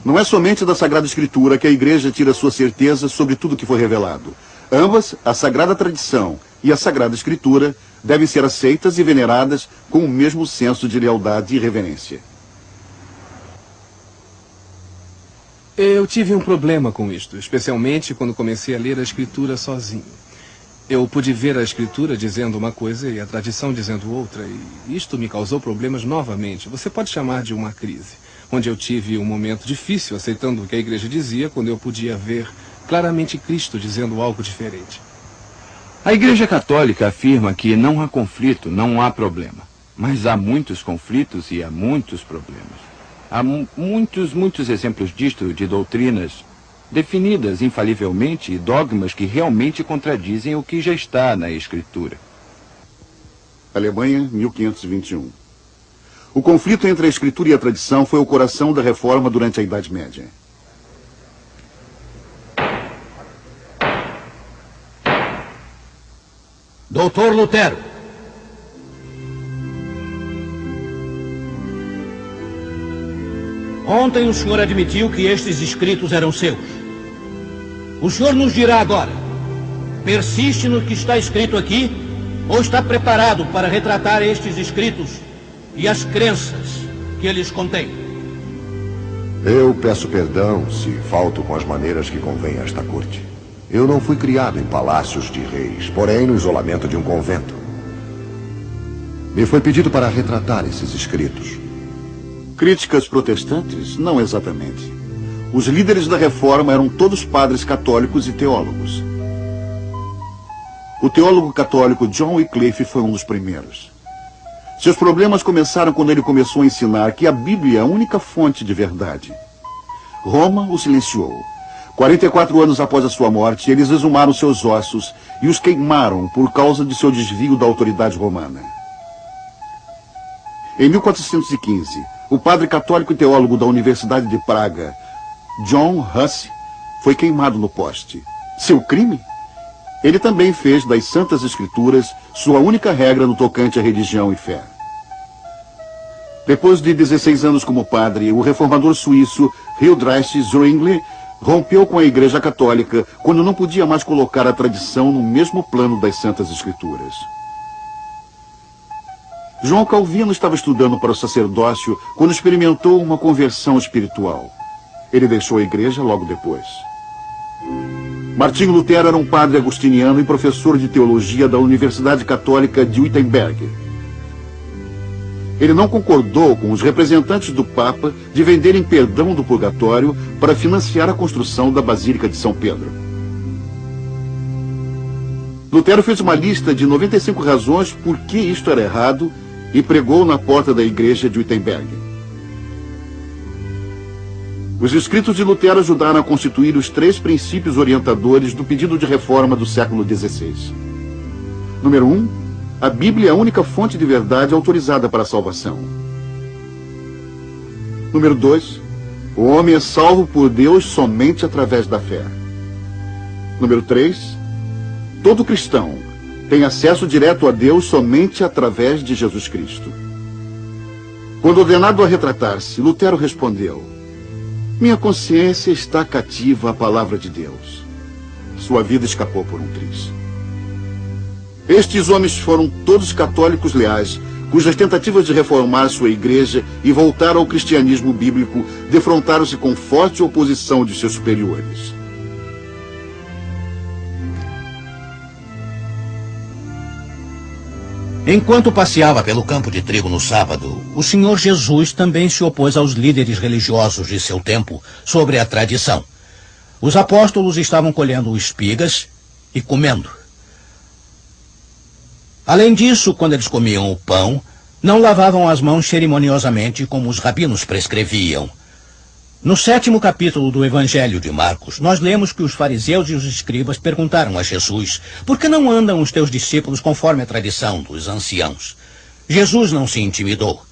Não é somente da Sagrada Escritura que a Igreja tira sua certeza sobre tudo que foi revelado. Ambas, a Sagrada Tradição e a Sagrada Escritura, devem ser aceitas e veneradas com o mesmo senso de lealdade e reverência. Eu tive um problema com isto, especialmente quando comecei a ler a Escritura sozinho. Eu pude ver a Escritura dizendo uma coisa e a tradição dizendo outra, e isto me causou problemas novamente. Você pode chamar de uma crise, onde eu tive um momento difícil aceitando o que a Igreja dizia, quando eu podia ver claramente Cristo dizendo algo diferente. A Igreja Católica afirma que não há conflito, não há problema. Mas há muitos conflitos e há muitos problemas. Há muitos exemplos disto, de doutrinas definidas infalivelmente e dogmas que realmente contradizem o que já está na Escritura. Alemanha, 1521. O conflito entre a Escritura e a tradição foi o coração da reforma durante a Idade Média. Doutor Lutero. Ontem o senhor admitiu que estes escritos eram seus. O senhor nos dirá agora, persiste no que está escrito aqui ou está preparado para retratar estes escritos e as crenças que eles contêm? Eu peço perdão se falto com as maneiras que convém a esta corte. Eu não fui criado em palácios de reis, porém no isolamento de um convento. Me foi pedido para retratar esses escritos. Críticas protestantes? Não exatamente. Os líderes da reforma eram todos padres católicos e teólogos. O teólogo católico John Wycliffe foi um dos primeiros. Seus problemas começaram quando ele começou a ensinar que a Bíblia é a única fonte de verdade. Roma o silenciou. 44 anos após a sua morte, eles exumaram seus ossos e os queimaram por causa de seu desvio da autoridade romana. Em 1415, o padre católico e teólogo da Universidade de Praga, John Huss, foi queimado no poste. Seu crime? Ele também fez das Santas Escrituras sua única regra no tocante à religião e fé. Depois de 16 anos como padre, o reformador suíço Hildreich Zwingli rompeu com a Igreja Católica quando não podia mais colocar a tradição no mesmo plano das Santas Escrituras. João Calvino estava estudando para o sacerdócio quando experimentou uma conversão espiritual. Ele deixou a igreja logo depois. Martinho Lutero era um padre agostiniano e professor de teologia da Universidade Católica de Wittenberg. Ele não concordou com os representantes do Papa de venderem perdão do purgatório para financiar a construção da Basílica de São Pedro. Lutero fez uma lista de 95 razões por que isto era errado e pregou na porta da igreja de Wittenberg. Os escritos de Lutero ajudaram a constituir os 3 princípios orientadores do pedido de reforma do século XVI. Número 1, A Bíblia é a única fonte de verdade autorizada para a salvação. Número 2. O homem é salvo por Deus somente através da fé. Número 3. Todo cristão tem acesso direto a Deus somente através de Jesus Cristo. Quando ordenado a retratar-se, Lutero respondeu: minha consciência está cativa à palavra de Deus. Sua vida escapou por um triz. Estes homens foram todos católicos leais, cujas tentativas de reformar sua igreja e voltar ao cristianismo bíblico defrontaram-se com forte oposição de seus superiores. Enquanto passeava pelo campo de trigo no sábado, o Senhor Jesus também se opôs aos líderes religiosos de seu tempo sobre a tradição. Os apóstolos estavam colhendo espigas e comendo. Além disso, quando eles comiam o pão, não lavavam as mãos cerimoniosamente como os rabinos prescreviam. No 7º capítulo do Evangelho de Marcos, nós lemos que os fariseus e os escribas perguntaram a Jesus: por que não andam os teus discípulos conforme a tradição dos anciãos? Jesus não se intimidou.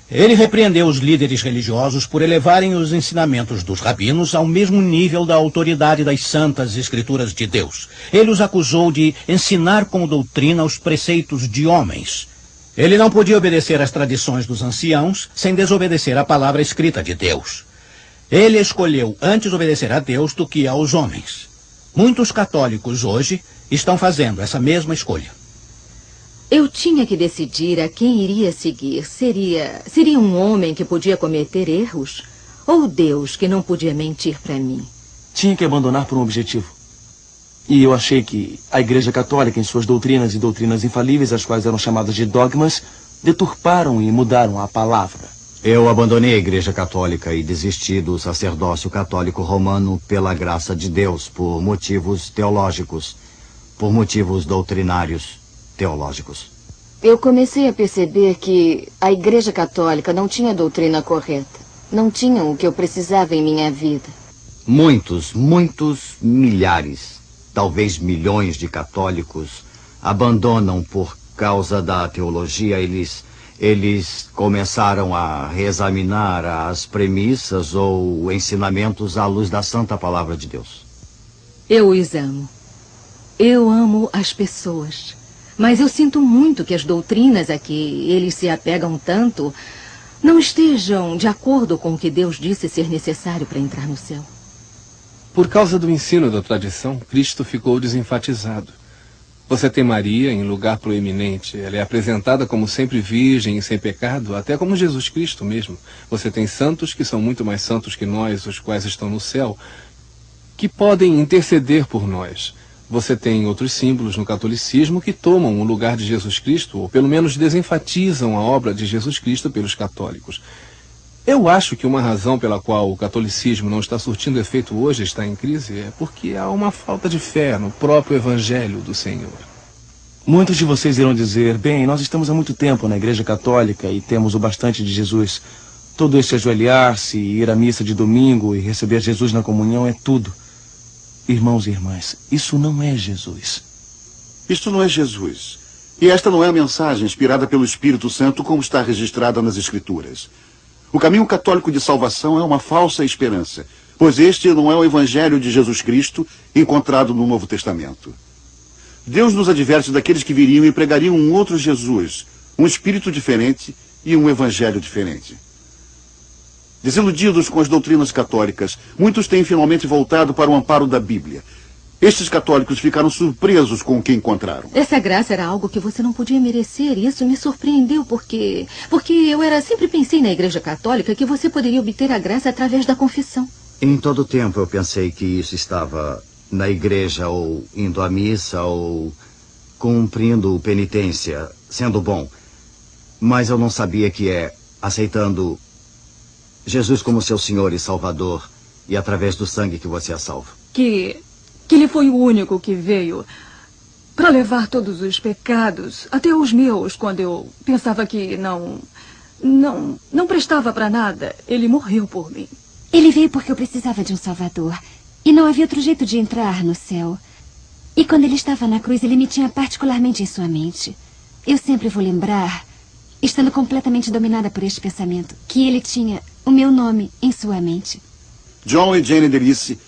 Ele repreendeu os líderes religiosos por elevarem os ensinamentos dos rabinos ao mesmo nível da autoridade das santas escrituras de Deus. Ele os acusou de ensinar como doutrina os preceitos de homens. Ele não podia obedecer às tradições dos anciãos sem desobedecer à palavra escrita de Deus. Ele escolheu antes obedecer a Deus do que aos homens. Muitos católicos hoje estão fazendo essa mesma escolha. Eu tinha que decidir a quem iria seguir. Seria um homem que podia cometer erros? Ou Deus que não podia mentir para mim? Tinha que abandonar por um objetivo. E eu achei que a Igreja Católica, em suas doutrinas e doutrinas infalíveis, as quais eram chamadas de dogmas, deturparam e mudaram a palavra. Eu abandonei a Igreja Católica e desisti do sacerdócio católico romano pela graça de Deus, por motivos teológicos, por motivos doutrinários teológicos. Eu comecei a perceber que a Igreja Católica não tinha a doutrina correta. Não tinham o que eu precisava em minha vida. Muitos milhares, talvez milhões de católicos abandonam por causa da teologia. Eles começaram a reexaminar as premissas ou ensinamentos à luz da santa palavra de Deus. Eu os amo. Eu amo as pessoas. Mas eu sinto muito que as doutrinas a que eles se apegam tanto não estejam de acordo com o que Deus disse ser necessário para entrar no céu. Por causa do ensino da tradição, Cristo ficou desenfatizado. Você tem Maria em lugar proeminente. Ela é apresentada como sempre virgem e sem pecado, até como Jesus Cristo mesmo. Você tem santos que são muito mais santos que nós, os quais estão no céu, que podem interceder por nós. Você tem outros símbolos no catolicismo que tomam o lugar de Jesus Cristo, ou pelo menos desenfatizam a obra de Jesus Cristo pelos católicos. Eu acho que uma razão pela qual o catolicismo não está surtindo efeito hoje, está em crise, é porque há uma falta de fé no próprio Evangelho do Senhor. Muitos de vocês irão dizer: bem, nós estamos há muito tempo na Igreja Católica e temos o bastante de Jesus. Todo este ajoelhar-se, ir à missa de domingo e receber Jesus na comunhão é tudo. Irmãos e irmãs, isso não é Jesus. Isto não é Jesus. E esta não é a mensagem inspirada pelo Espírito Santo como está registrada nas Escrituras. O caminho católico de salvação é uma falsa esperança, pois este não é o Evangelho de Jesus Cristo encontrado no Novo Testamento. Deus nos adverte daqueles que viriam e pregariam um outro Jesus, um espírito diferente e um evangelho diferente. Desiludidos com as doutrinas católicas, muitos têm finalmente voltado para o amparo da Bíblia. Estes católicos ficaram surpresos com o que encontraram. Essa graça era algo que você não podia merecer, e isso me surpreendeu, porque sempre pensei na Igreja Católica que você poderia obter a graça através da confissão. Em todo tempo eu pensei que isso estava na igreja, ou indo à missa, ou cumprindo penitência, sendo bom. Mas eu não sabia que é aceitando Jesus como seu Senhor e Salvador, e através do sangue que você é salvo. Que ele foi o único que veio para levar todos os pecados, até os meus, quando eu pensava que não prestava para nada. Ele morreu por mim. Ele veio porque eu precisava de um salvador. E não havia outro jeito de entrar no céu. E quando ele estava na cruz, ele me tinha particularmente em sua mente. eu sempre vou lembrar, estando completamente dominada por este pensamento, que ele tinha o meu nome em sua mente. John e Jane Delice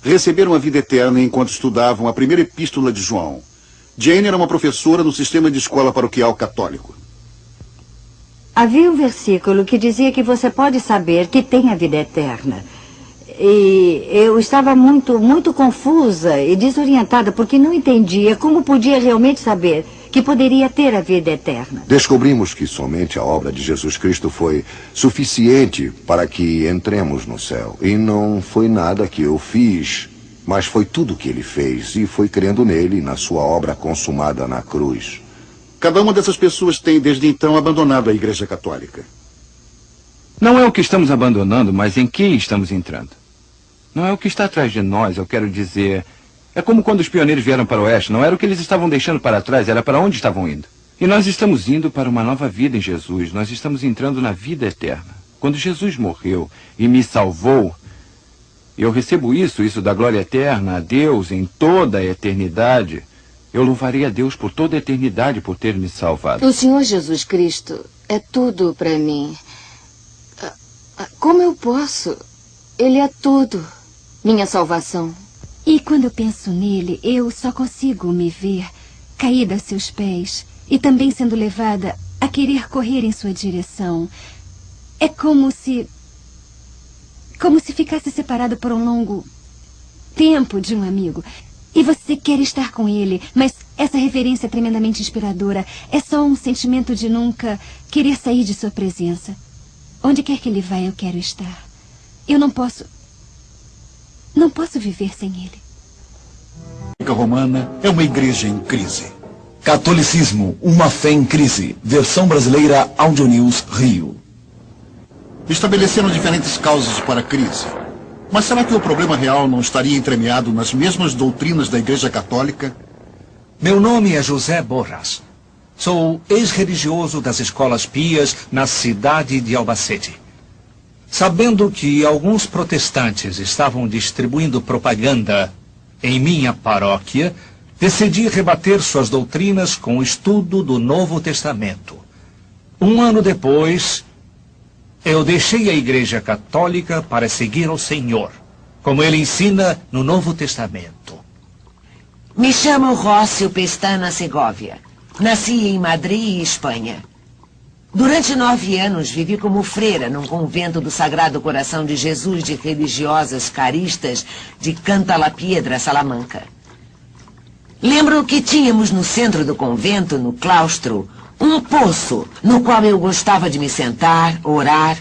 receberam a vida eterna enquanto estudavam a primeira epístola de João. Jane era uma professora no sistema de escola paroquial católico. Havia um versículo que dizia que você pode saber que tem a vida eterna. E eu estava muito confusa e desorientada porque não entendia como podia realmente saber que poderia ter a vida eterna. Descobrimos que somente a obra de Jesus Cristo foi suficiente para que entremos no céu. E não foi nada que eu fiz, mas foi tudo que ele fez. E foi crendo nele e na sua obra consumada na cruz. Cada uma dessas pessoas tem, desde então, abandonado a Igreja Católica. Não é o que estamos abandonando, mas em que estamos entrando. Não é o que está atrás de nós, eu quero dizer... É como quando os pioneiros vieram para o oeste. Não era o que eles estavam deixando para trás, era para onde estavam indo. E nós estamos indo para uma nova vida em Jesus. Nós estamos entrando na vida eterna. Quando Jesus morreu e me salvou, eu recebo isso da glória eterna a Deus em toda a eternidade. Eu louvarei a Deus por toda a eternidade por ter me salvado. O Senhor Jesus Cristo é tudo para mim. Como eu posso? Ele é tudo. Minha salvação. E quando eu penso nele, eu só consigo me ver caída a seus pés e também sendo levada a querer correr em sua direção. É como se ficasse separado por um longo tempo de um amigo. E você quer estar com ele, mas essa reverência é tremendamente inspiradora. É só um sentimento de nunca querer sair de sua presença. Onde quer que ele vá, eu quero estar. Eu não posso viver sem ele. A Romana é uma igreja em crise. Catolicismo, uma fé em crise. Versão brasileira, Audio News, Rio. Estabeleceram diferentes causas para a crise. Mas será que o problema real não estaria entremeado nas mesmas doutrinas da Igreja Católica? Meu nome é José Borras. Sou ex-religioso das escolas pias na cidade de Albacete. Sabendo que alguns protestantes estavam distribuindo propaganda em minha paróquia, decidi rebater suas doutrinas com o estudo do Novo Testamento. Um ano depois, eu deixei a Igreja Católica para seguir ao Senhor, como ele ensina no Novo Testamento. Me chamo Rócio Pestana Segovia. Nasci em Madrid, Espanha. Durante 9 anos vivi como freira num convento do Sagrado Coração de Jesus de religiosas caristas de Canta la Piedra, Salamanca. Lembro que tínhamos no centro do convento, no claustro, um poço no qual eu gostava de me sentar, orar,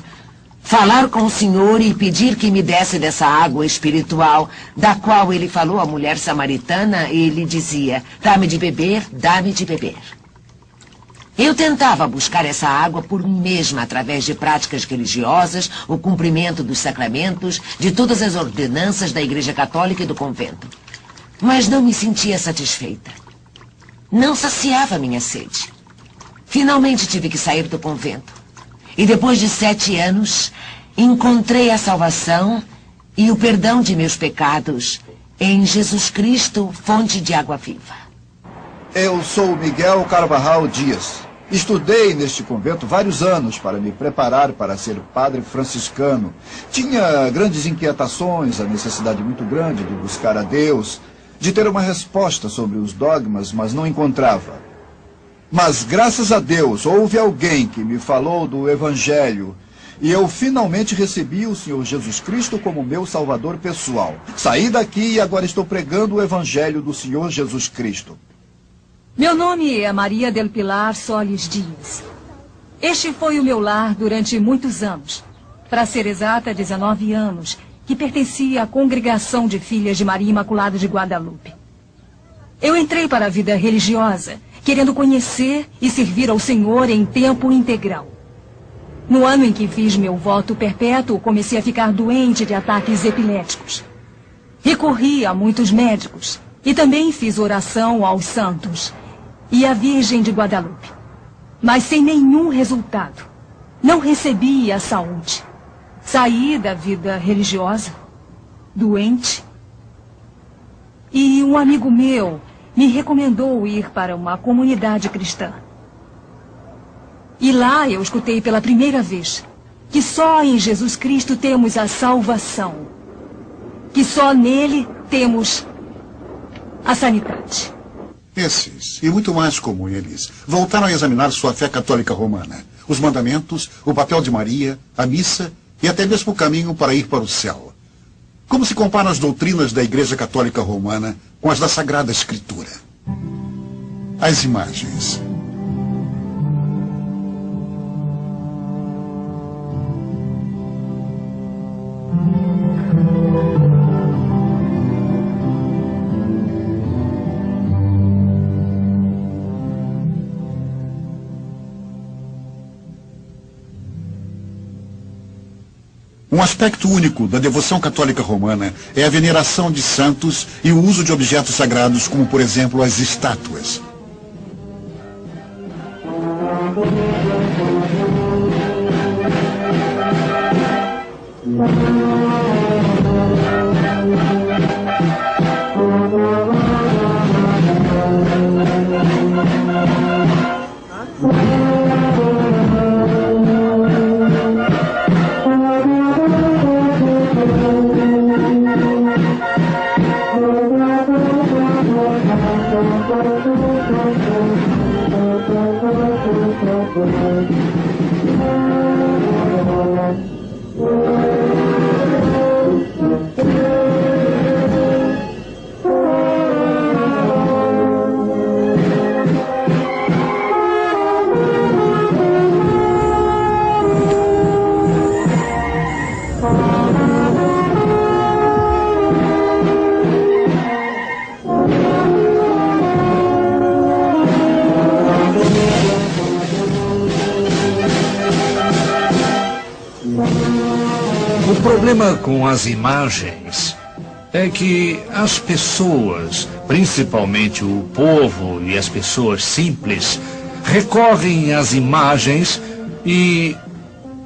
falar com o Senhor e pedir que me desse dessa água espiritual, da qual ele falou à mulher samaritana e lhe dizia: dá-me de beber, dá-me de beber. Eu tentava buscar essa água por mim mesma, através de práticas religiosas, o cumprimento dos sacramentos, de todas as ordenanças da Igreja Católica e do convento. Mas não me sentia satisfeita. Não saciava minha sede. Finalmente tive que sair do convento. E depois de 7 anos, encontrei a salvação e o perdão de meus pecados em Jesus Cristo, fonte de água viva. Eu sou Miguel Carvajal Dias. Estudei neste convento vários anos para me preparar para ser padre franciscano. Tinha grandes inquietações, a necessidade muito grande de buscar a Deus, de ter uma resposta sobre os dogmas, mas não encontrava. Mas, graças a Deus, houve alguém que me falou do Evangelho e eu finalmente recebi o Senhor Jesus Cristo como meu Salvador pessoal. Saí daqui e agora estou pregando o Evangelho do Senhor Jesus Cristo. Meu nome é Maria del Pilar Solis Dias. Este foi o meu lar durante muitos anos. Para ser exata, 19 anos, que pertencia à Congregação de Filhas de Maria Imaculada de Guadalupe. Eu entrei para a vida religiosa, querendo conhecer e servir ao Senhor em tempo integral. No ano em que fiz meu voto perpétuo, comecei a ficar doente de ataques epiléticos. Recorri a muitos médicos e também fiz oração aos santos e à Virgem de Guadalupe, mas sem nenhum resultado. Não recebi a saúde. Saí da vida religiosa, doente, e um amigo meu me recomendou ir para uma comunidade cristã. E lá eu escutei pela primeira vez que só em Jesus Cristo temos a salvação. Que só nele temos a sanidade. Esses, e muito mais como eles, voltaram a examinar sua fé católica romana. Os mandamentos, o papel de Maria, a missa e até mesmo o caminho para ir para o céu. Como se comparam as doutrinas da Igreja Católica Romana com as da Sagrada Escritura? As imagens. Um aspecto único da devoção católica romana é a veneração de santos e o uso de objetos sagrados, como, por exemplo, as estátuas. O problema com as imagens é que as pessoas, principalmente o povo e as pessoas simples, recorrem às imagens e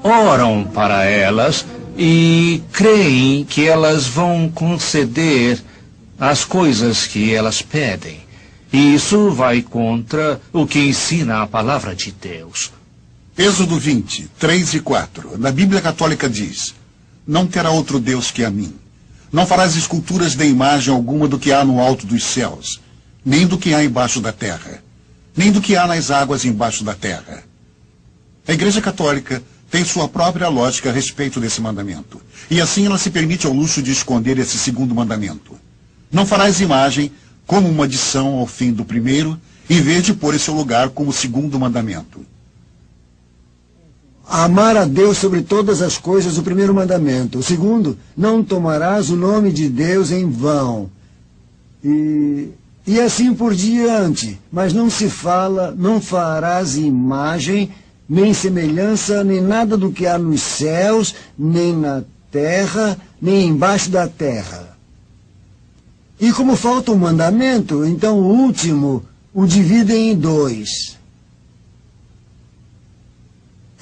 oram para elas e creem que elas vão conceder as coisas que elas pedem. E isso vai contra o que ensina a palavra de Deus. Êxodo 20, 3 e 4. Na Bíblia Católica diz: não terá outro Deus que a mim. Não farás esculturas de imagem alguma do que há no alto dos céus, nem do que há embaixo da terra, nem do que há nas águas embaixo da terra. A Igreja Católica tem sua própria lógica a respeito desse mandamento, e assim ela se permite ao luxo de esconder esse segundo mandamento. Não farás imagem como uma adição ao fim do primeiro, em vez de pôr em seu lugar como segundo mandamento. Amar a Deus sobre todas as coisas, o primeiro mandamento. O segundo, não tomarás o nome de Deus em vão. E assim por diante. Mas não se fala, não farás imagem, nem semelhança, nem nada do que há nos céus, nem na terra, nem embaixo da terra. E como falta um mandamento, então o último o dividem em dois.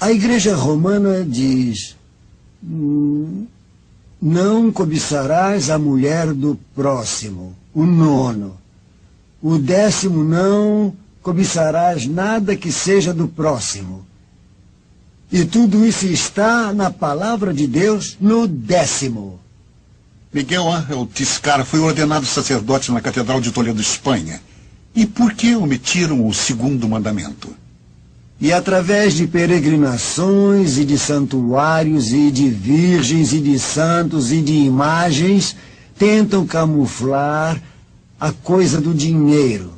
A Igreja Romana diz: não cobiçarás a mulher do próximo, o 9. O 10º, não cobiçarás nada que seja do próximo. E tudo isso está na palavra de Deus no 10º. Miguel Ángel Tiscar foi ordenado sacerdote na Catedral de Toledo, Espanha. E por que omitiram o segundo mandamento? E através de peregrinações e de santuários e de virgens e de santos e de imagens, tentam camuflar a coisa do dinheiro.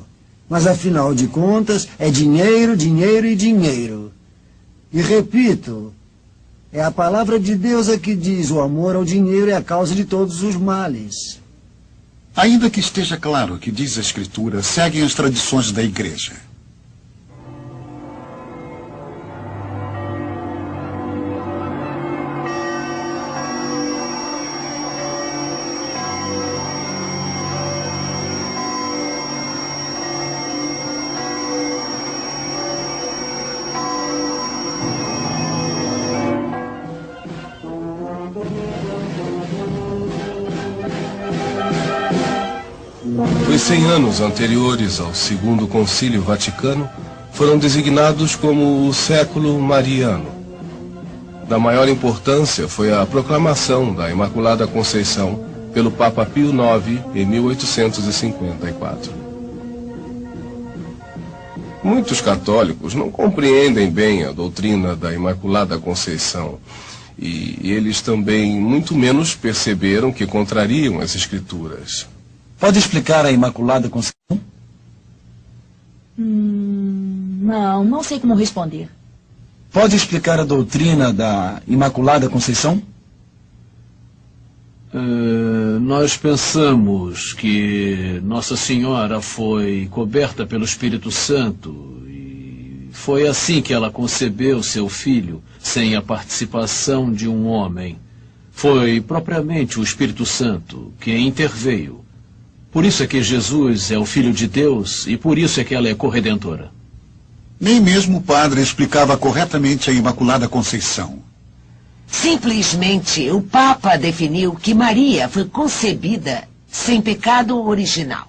Mas afinal de contas, é dinheiro, dinheiro e dinheiro. E repito, é a palavra de Deus a que diz: o amor ao dinheiro é a causa de todos os males. Ainda que esteja claro que diz a Escritura, seguem as tradições da Igreja. Os 100 anos anteriores ao Segundo Concílio Vaticano foram designados como o século mariano. Da maior importância foi a proclamação da Imaculada Conceição pelo Papa Pio IX em 1854. Muitos católicos não compreendem bem a doutrina da Imaculada Conceição e eles também muito menos perceberam que contrariam as Escrituras. Pode explicar a Imaculada Conceição? Não sei como responder. Pode explicar a doutrina da Imaculada Conceição? Nós pensamos que Nossa Senhora foi coberta pelo Espírito Santo e foi assim que ela concebeu seu filho, sem a participação de um homem. Foi propriamente o Espírito Santo que interveio. Por isso é que Jesus é o Filho de Deus e por isso é que ela é corredentora. Nem mesmo o padre explicava corretamente a Imaculada Conceição. Simplesmente, o Papa definiu que Maria foi concebida sem pecado original.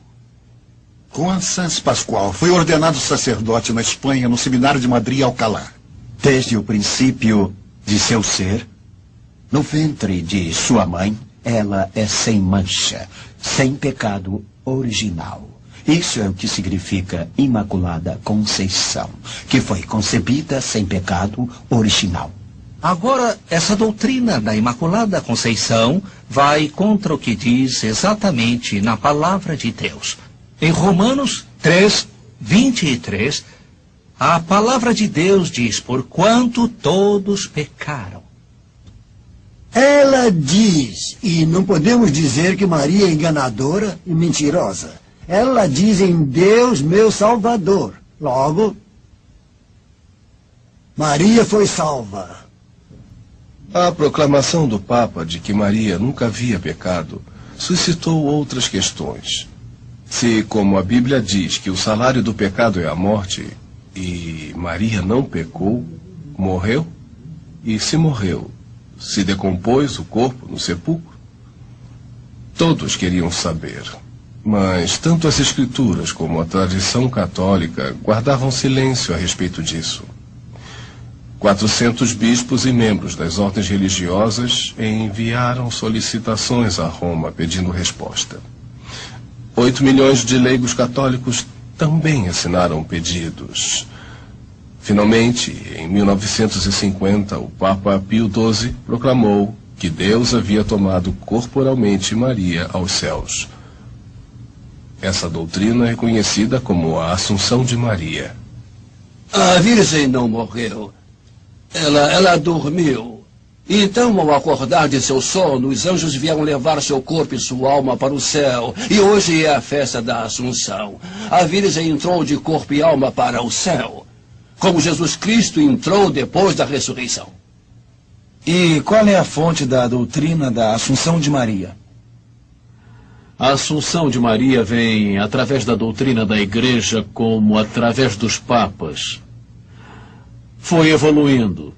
Juan Sanz Pascual foi ordenado sacerdote na Espanha, no seminário de Madrid, Alcalá. Desde o princípio de seu ser, no ventre de sua mãe, ela é sem mancha, sem pecado original. Isso é o que significa Imaculada Conceição, que foi concebida sem pecado original. Agora, essa doutrina da Imaculada Conceição vai contra o que diz exatamente na Palavra de Deus. Em Romanos 3, 23, a Palavra de Deus diz, porquanto todos pecaram. Ela diz, e não podemos dizer que Maria é enganadora e mentirosa. Ela diz em Deus, meu Salvador. Logo, Maria foi salva. A proclamação do Papa de que Maria nunca havia pecado suscitou outras questões. Se, como a Bíblia diz que o salário do pecado é a morte, e Maria não pecou, morreu? E se morreu, se decompôs o corpo no sepulcro? Todos queriam saber. Mas tanto as Escrituras como a tradição católica guardavam silêncio a respeito disso. 400 bispos e membros das ordens religiosas enviaram solicitações a Roma pedindo resposta. 8 milhões de leigos católicos também assinaram pedidos. Finalmente, em 1950, o Papa Pio XII proclamou que Deus havia tomado corporalmente Maria aos céus. Essa doutrina é conhecida como a Assunção de Maria. A Virgem não morreu. Ela dormiu. Então, ao acordar de seu sono, os anjos vieram levar seu corpo e sua alma para o céu. E hoje é a festa da Assunção. A Virgem entrou de corpo e alma para o céu, como Jesus Cristo entrou depois da ressurreição. E qual é a fonte da doutrina da Assunção de Maria? A Assunção de Maria vem através da doutrina da Igreja como através dos papas. Foi evoluindo.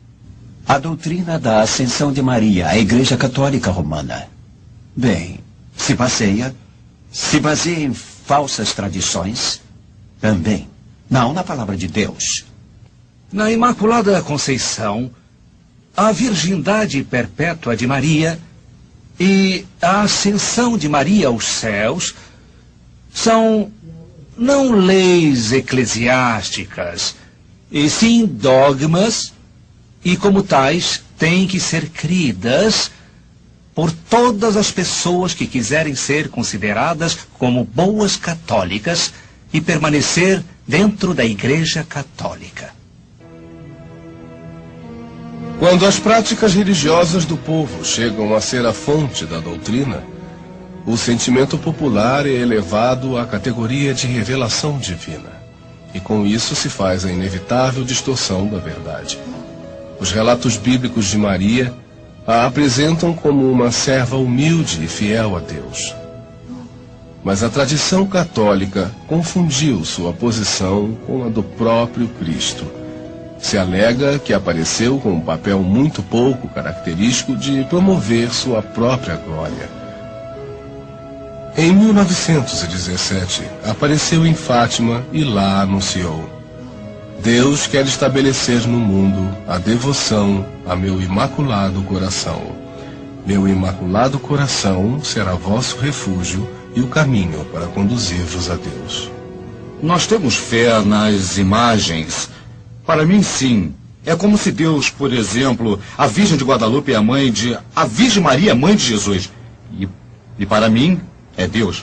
A doutrina da Ascensão de Maria, a Igreja Católica Romana. Bem, se baseia em falsas tradições? Também. Não na Palavra de Deus. Na Imaculada Conceição, a virgindade perpétua de Maria e a ascensão de Maria aos céus são não leis eclesiásticas, e sim dogmas, e como tais têm que ser cridas por todas as pessoas que quiserem ser consideradas como boas católicas e permanecer dentro da Igreja Católica. Quando as práticas religiosas do povo chegam a ser a fonte da doutrina, o sentimento popular é elevado à categoria de revelação divina. E com isso se faz a inevitável distorção da verdade. Os relatos bíblicos de Maria a apresentam como uma serva humilde e fiel a Deus. Mas a tradição católica confundiu sua posição com a do próprio Cristo. Se alega que apareceu com um papel muito pouco característico de promover sua própria glória. Em 1917, apareceu em Fátima e lá anunciou: Deus quer estabelecer no mundo a devoção a meu imaculado coração. Meu imaculado coração será vosso refúgio e o caminho para conduzir-vos a Deus. Nós temos fé nas imagens. Para mim, sim. É como se Deus, por exemplo, a Virgem de Guadalupe é a Virgem Maria é mãe de Jesus. E para mim, é Deus.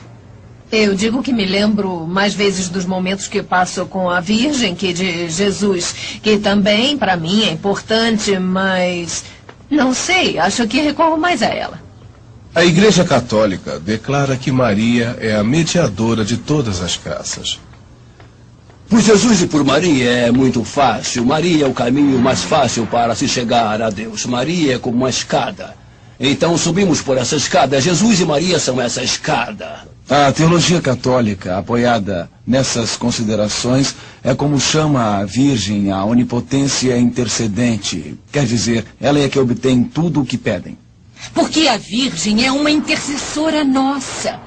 Eu digo que me lembro mais vezes dos momentos que passo com a Virgem que de Jesus, que também, para mim, é importante, mas não sei, acho que recorro mais a ela. A Igreja Católica declara que Maria é a mediadora de todas as graças. Por Jesus e por Maria é muito fácil. Maria é o caminho mais fácil para se chegar a Deus. Maria é como uma escada. Então subimos por essa escada. Jesus e Maria são essa escada. A teologia católica, apoiada nessas considerações, é como chama a Virgem a onipotência intercedente. Quer dizer, ela é que obtém tudo o que pedem. Porque a Virgem é uma intercessora nossa.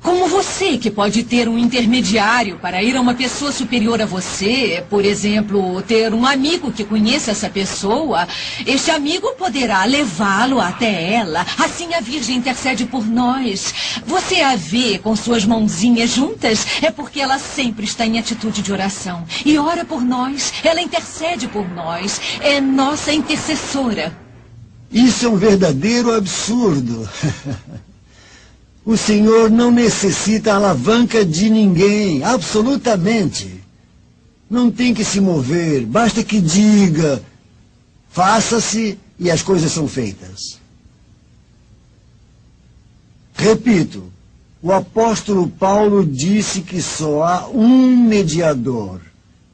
Como você, que pode ter um intermediário para ir a uma pessoa superior a você, por exemplo, ter um amigo que conheça essa pessoa, este amigo poderá levá-lo até ela. Assim a Virgem intercede por nós. Você a vê com suas mãozinhas juntas, é porque ela sempre está em atitude de oração. E ora por nós, ela intercede por nós, é nossa intercessora. Isso é um verdadeiro absurdo. O Senhor não necessita alavanca de ninguém, absolutamente. Não tem que se mover, basta que diga, faça-se e as coisas são feitas. Repito, o apóstolo Paulo disse que só há um mediador,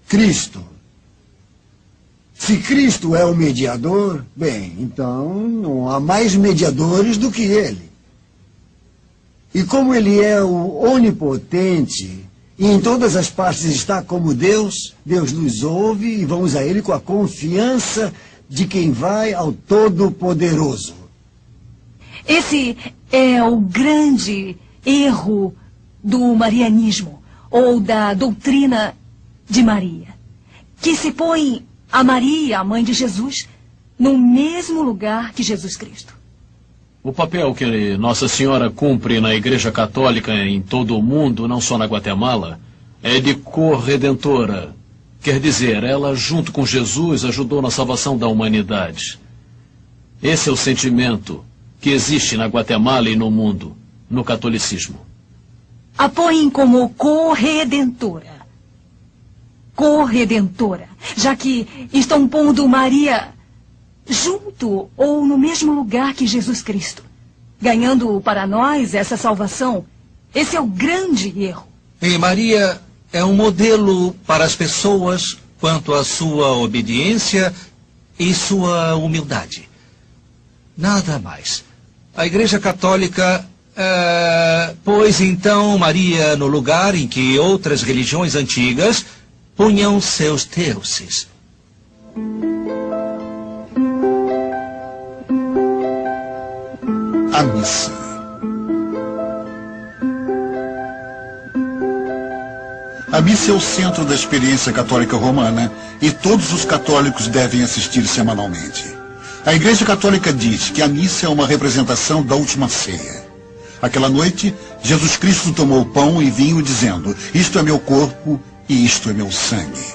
Cristo. Se Cristo é o mediador, bem, então não há mais mediadores do que ele. E como ele é o onipotente, e em todas as partes está como Deus, Deus nos ouve e vamos a ele com a confiança de quem vai ao Todo-Poderoso. Esse é o grande erro do marianismo, ou da doutrina de Maria, que se põe a Maria, a mãe de Jesus, no mesmo lugar que Jesus Cristo. O papel que Nossa Senhora cumpre na Igreja Católica em todo o mundo, não só na Guatemala, é de corredentora. Quer dizer, ela, junto com Jesus, ajudou na salvação da humanidade. Esse é o sentimento que existe na Guatemala e no mundo, no catolicismo. A põem como corredentora. Corredentora, já que estão pondo Maria junto ou no mesmo lugar que Jesus Cristo, ganhando para nós essa salvação. Esse é o grande erro. E Maria é um modelo para as pessoas quanto à sua obediência e sua humildade. Nada mais. A Igreja Católica pôs então Maria no lugar em que outras religiões antigas punham seus deuses. A missa. A missa é o centro da experiência católica romana e todos os católicos devem assistir semanalmente. A Igreja Católica diz que a missa é uma representação da última ceia. Aquela noite, Jesus Cristo tomou pão e vinho dizendo, isto é meu corpo e isto é meu sangue.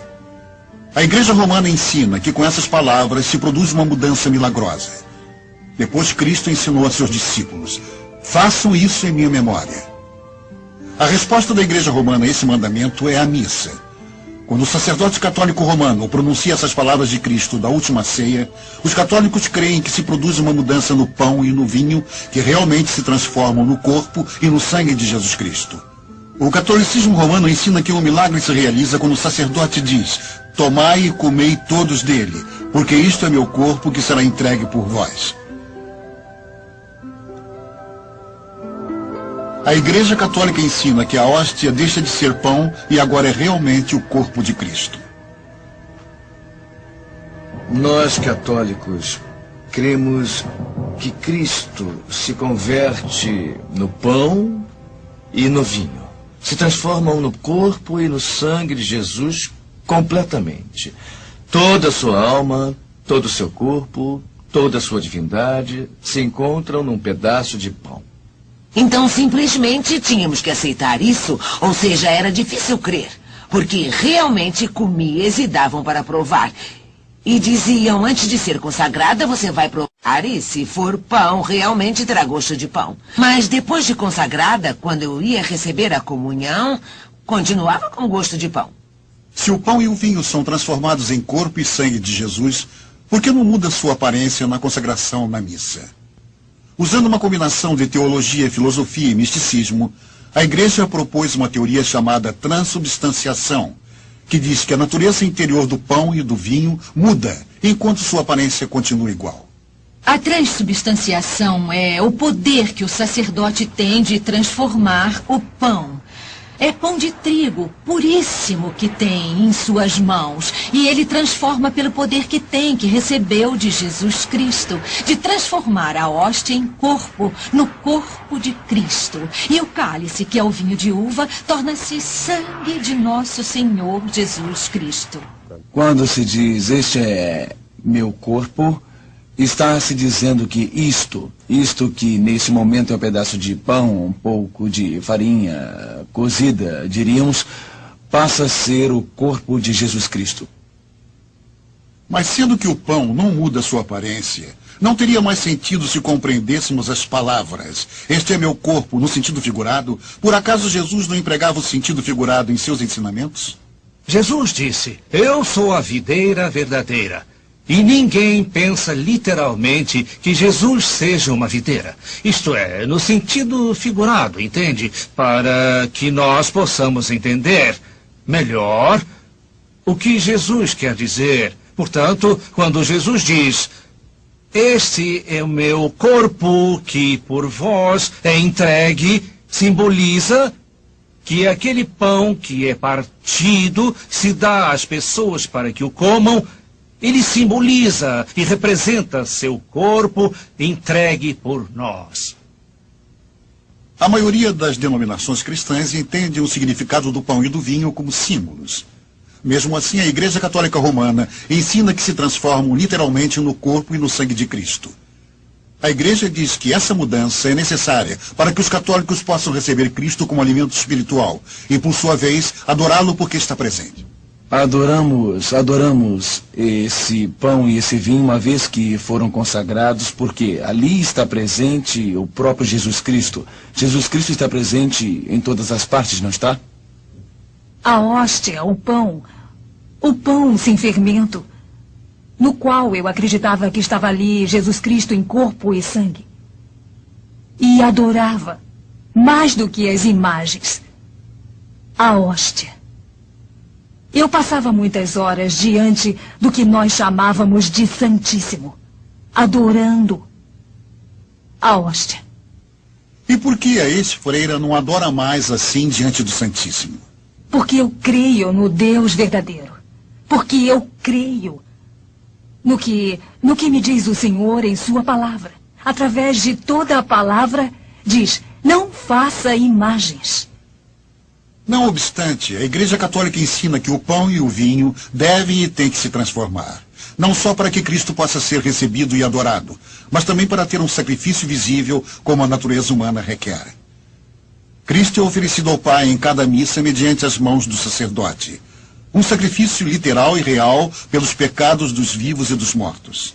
A Igreja Romana ensina que com essas palavras se produz uma mudança milagrosa. Depois Cristo ensinou a seus discípulos, façam isso em minha memória. A resposta da Igreja Romana a esse mandamento é a missa. Quando o sacerdote católico romano pronuncia essas palavras de Cristo da última ceia, os católicos creem que se produz uma mudança no pão e no vinho que realmente se transformam no corpo e no sangue de Jesus Cristo. O catolicismo romano ensina que o milagre se realiza quando o sacerdote diz, tomai e comei todos dele, porque isto é meu corpo que será entregue por vós. A Igreja Católica ensina que a hóstia deixa de ser pão e agora é realmente o corpo de Cristo. Nós, católicos, cremos que Cristo se converte no pão e no vinho. Se transformam no corpo e no sangue de Jesus Completamente. Toda a sua alma, todo o seu corpo, toda a sua divindade se encontram num pedaço de pão. Então simplesmente tínhamos que aceitar isso, ou seja, era difícil crer, porque realmente comias e davam para provar. E diziam, antes de ser consagrada, você vai provar e se for pão, realmente terá gosto de pão. Mas depois de consagrada, quando eu ia receber a comunhão, continuava com gosto de pão. Se o pão e o vinho são transformados em corpo e sangue de Jesus, por que não muda sua aparência na consagração na missa? Usando uma combinação de teologia, filosofia e misticismo, a Igreja propôs uma teoria chamada transubstanciação, que diz que a natureza interior do pão e do vinho muda, enquanto sua aparência continua igual. A transubstanciação é o poder que o sacerdote tem de transformar o pão. É pão de trigo puríssimo que tem em suas mãos. E ele transforma pelo poder que tem, que recebeu de Jesus Cristo, de transformar a hóstia em corpo, no corpo de Cristo. E o cálice, que é o vinho de uva, torna-se sangue de nosso Senhor Jesus Cristo. Quando se diz, este é meu corpo, está se dizendo que isto que nesse momento é um pedaço de pão, um pouco de farinha cozida, diríamos, passa a ser o corpo de Jesus Cristo. Mas sendo que o pão não muda sua aparência, não teria mais sentido se compreendêssemos as palavras, este é meu corpo, no sentido figurado? Por acaso Jesus não empregava o sentido figurado em seus ensinamentos? Jesus disse, eu sou a videira verdadeira. E ninguém pensa literalmente que Jesus seja uma videira. Isto é, no sentido figurado, entende? Para que nós possamos entender melhor o que Jesus quer dizer. Portanto, quando Jesus diz, este é o meu corpo que por vós é entregue, simboliza que aquele pão que é partido se dá às pessoas para que o comam. Ele simboliza e representa seu corpo entregue por nós. A maioria das denominações cristãs entende o significado do pão e do vinho como símbolos. Mesmo assim, a Igreja Católica Romana ensina que se transformam literalmente no corpo e no sangue de Cristo. A Igreja diz que essa mudança é necessária para que os católicos possam receber Cristo como alimento espiritual e, por sua vez, adorá-lo porque está presente. Adoramos esse pão e esse vinho uma vez que foram consagrados, porque ali está presente o próprio Jesus Cristo. Jesus Cristo está presente em todas as partes, não está? A hóstia, o pão sem fermento, no qual eu acreditava que estava ali Jesus Cristo em corpo e sangue. E adorava, mais do que as imagens, a hóstia. Eu passava muitas horas diante do que nós chamávamos de Santíssimo, adorando a hóstia. E por que a ex-freira não adora mais assim diante do Santíssimo? Porque eu creio no Deus verdadeiro. Porque eu creio no que me diz o Senhor em sua palavra. Através de toda a palavra, diz, não faça imagens. Não obstante, a Igreja Católica ensina que o pão e o vinho devem e têm que se transformar. Não só para que Cristo possa ser recebido e adorado, mas também para ter um sacrifício visível como a natureza humana requer. Cristo é oferecido ao Pai em cada missa mediante as mãos do sacerdote. Um sacrifício literal e real pelos pecados dos vivos e dos mortos.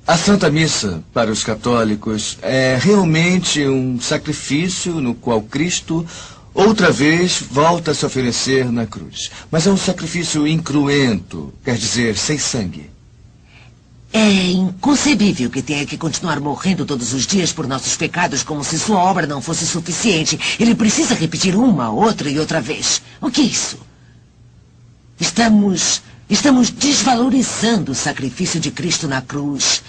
A Santa Missa, para os católicos, é realmente um sacrifício no qual Cristo outra vez volta a se oferecer na cruz. Mas é um sacrifício incruento, quer dizer, sem sangue. É inconcebível que tenha que continuar morrendo todos os dias por nossos pecados como se sua obra não fosse suficiente. Ele precisa repetir uma, outra e outra vez. O que é isso? Estamos desvalorizando o sacrifício de Cristo na cruz.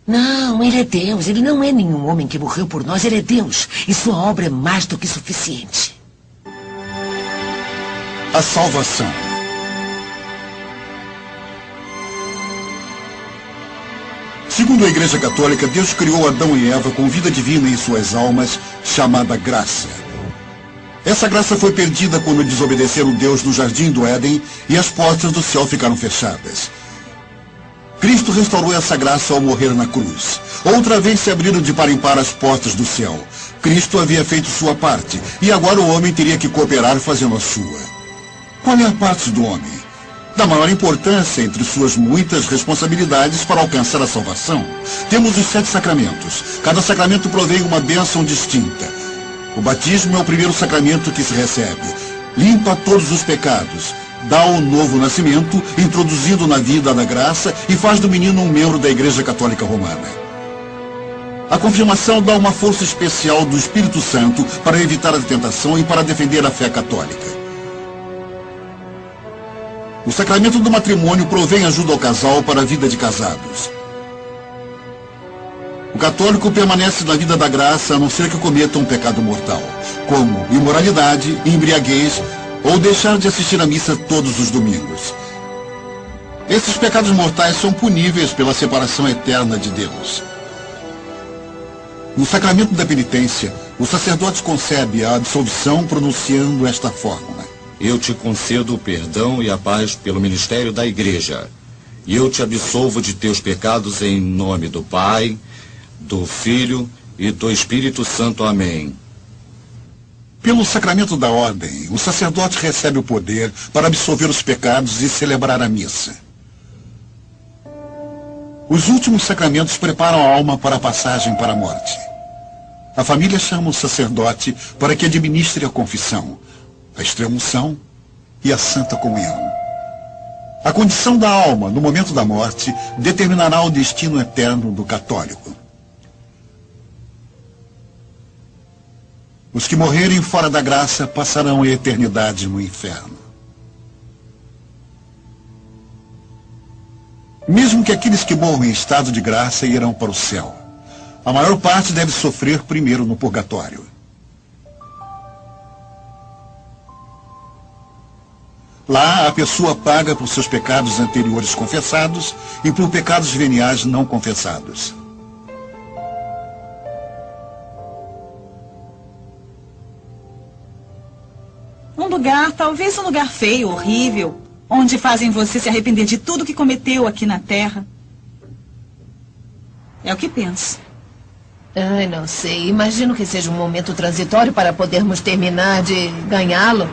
Não, ele é Deus. Ele não é nenhum homem que morreu por nós. Ele é Deus. E sua obra é mais do que suficiente. A salvação. Segundo a Igreja Católica, Deus criou Adão e Eva com vida divina em suas almas, chamada graça. Essa graça foi perdida quando desobedeceram Deus no jardim do Éden e as portas do céu ficaram fechadas. Cristo restaurou essa graça ao morrer na cruz. Outra vez se abriram de par em par as portas do céu. Cristo havia feito sua parte, e agora o homem teria que cooperar fazendo a sua. Qual é a parte do homem? Da maior importância entre suas muitas responsabilidades para alcançar a salvação. Temos os 7 sacramentos. Cada sacramento provém uma bênção distinta. O batismo é o primeiro sacramento que se recebe. Limpa todos os pecados. Dá o novo nascimento, introduzindo na vida da graça e faz do menino um membro da Igreja Católica Romana. A confirmação dá uma força especial do Espírito Santo para evitar a tentação e para defender a fé católica. O sacramento do matrimônio provém ajuda ao casal para a vida de casados. O católico permanece na vida da graça a não ser que cometa um pecado mortal, como imoralidade, embriaguez ou deixar de assistir à missa todos os domingos. Esses pecados mortais são puníveis pela separação eterna de Deus. No sacramento da penitência, o sacerdote concebe a absolvição pronunciando esta fórmula: Eu te concedo o perdão e a paz pelo ministério da Igreja, e eu te absolvo de teus pecados em nome do Pai, do Filho e do Espírito Santo. Amém. Pelo sacramento da ordem, o sacerdote recebe o poder para absolver os pecados e celebrar a missa. Os últimos sacramentos preparam a alma para a passagem para a morte. A família chama o sacerdote para que administre a confissão, a extrema-unção e a santa comunhão. A condição da alma no momento da morte determinará o destino eterno do católico. Os que morrerem fora da graça passarão a eternidade no inferno. Mesmo que aqueles que morram em estado de graça irão para o céu, a maior parte deve sofrer primeiro no purgatório. Lá, a pessoa paga por seus pecados anteriores confessados e por pecados veniais não confessados. Um lugar, talvez um lugar feio, horrível, onde fazem você se arrepender de tudo que cometeu aqui na Terra. É o que penso. Ai, não sei. Imagino que seja um momento transitório para podermos terminar de ganhá-lo.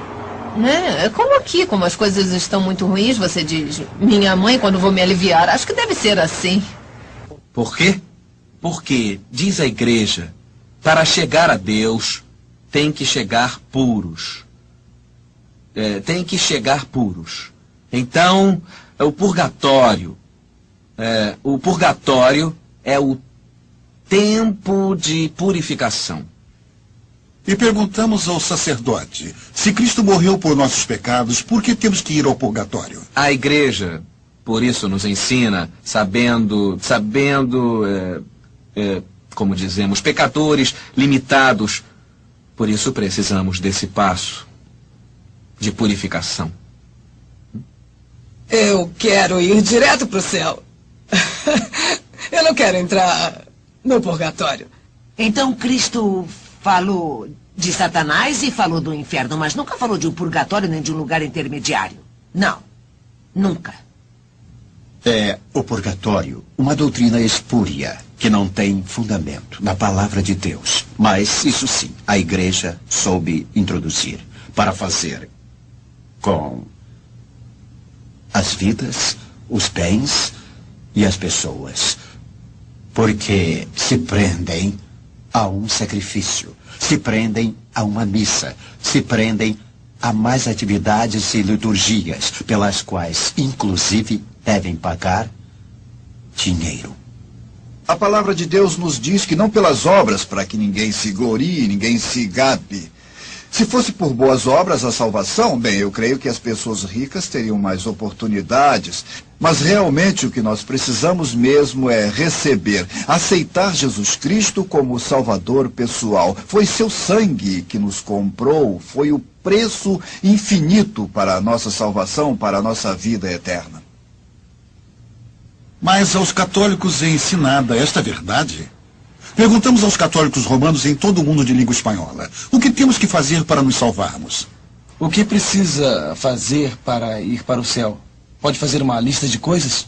Né? Como aqui, como as coisas estão muito ruins, você diz: minha mãe, quando vou me aliviar. Acho que deve ser assim. Por quê? Porque, diz a Igreja, para chegar a Deus, tem que chegar puros. Tem que chegar puros. Então, o purgatório é o tempo de purificação. E perguntamos ao sacerdote: se Cristo morreu por nossos pecados, por que temos que ir ao purgatório? A Igreja, por isso, nos ensina, sabendo, como dizemos, pecadores limitados. Por isso precisamos desse passo de purificação. Eu quero ir direto para o céu. Eu não quero entrar no purgatório. Então Cristo falou de Satanás e falou do inferno, mas nunca falou de um purgatório nem de um lugar intermediário. Não, nunca. É o purgatório, uma doutrina espúria, que não tem fundamento na palavra de Deus. Mas, isso sim, a Igreja soube introduzir para fazer com as vidas, os bens e as pessoas. Porque se prendem a um sacrifício, se prendem a uma missa, se prendem a mais atividades e liturgias, pelas quais, inclusive, devem pagar dinheiro. A palavra de Deus nos diz que não pelas obras, para que ninguém se glorie, ninguém se gabe. Se fosse por boas obras a salvação, bem, eu creio que as pessoas ricas teriam mais oportunidades. Mas realmente o que nós precisamos mesmo é receber, aceitar Jesus Cristo como Salvador pessoal. Foi seu sangue que nos comprou, foi o preço infinito para a nossa salvação, para a nossa vida eterna. Mas aos católicos é ensinada esta verdade? Perguntamos aos católicos romanos em todo o mundo de língua espanhola. O que temos que fazer para nos salvarmos? O que precisa fazer para ir para o céu? Pode fazer uma lista de coisas?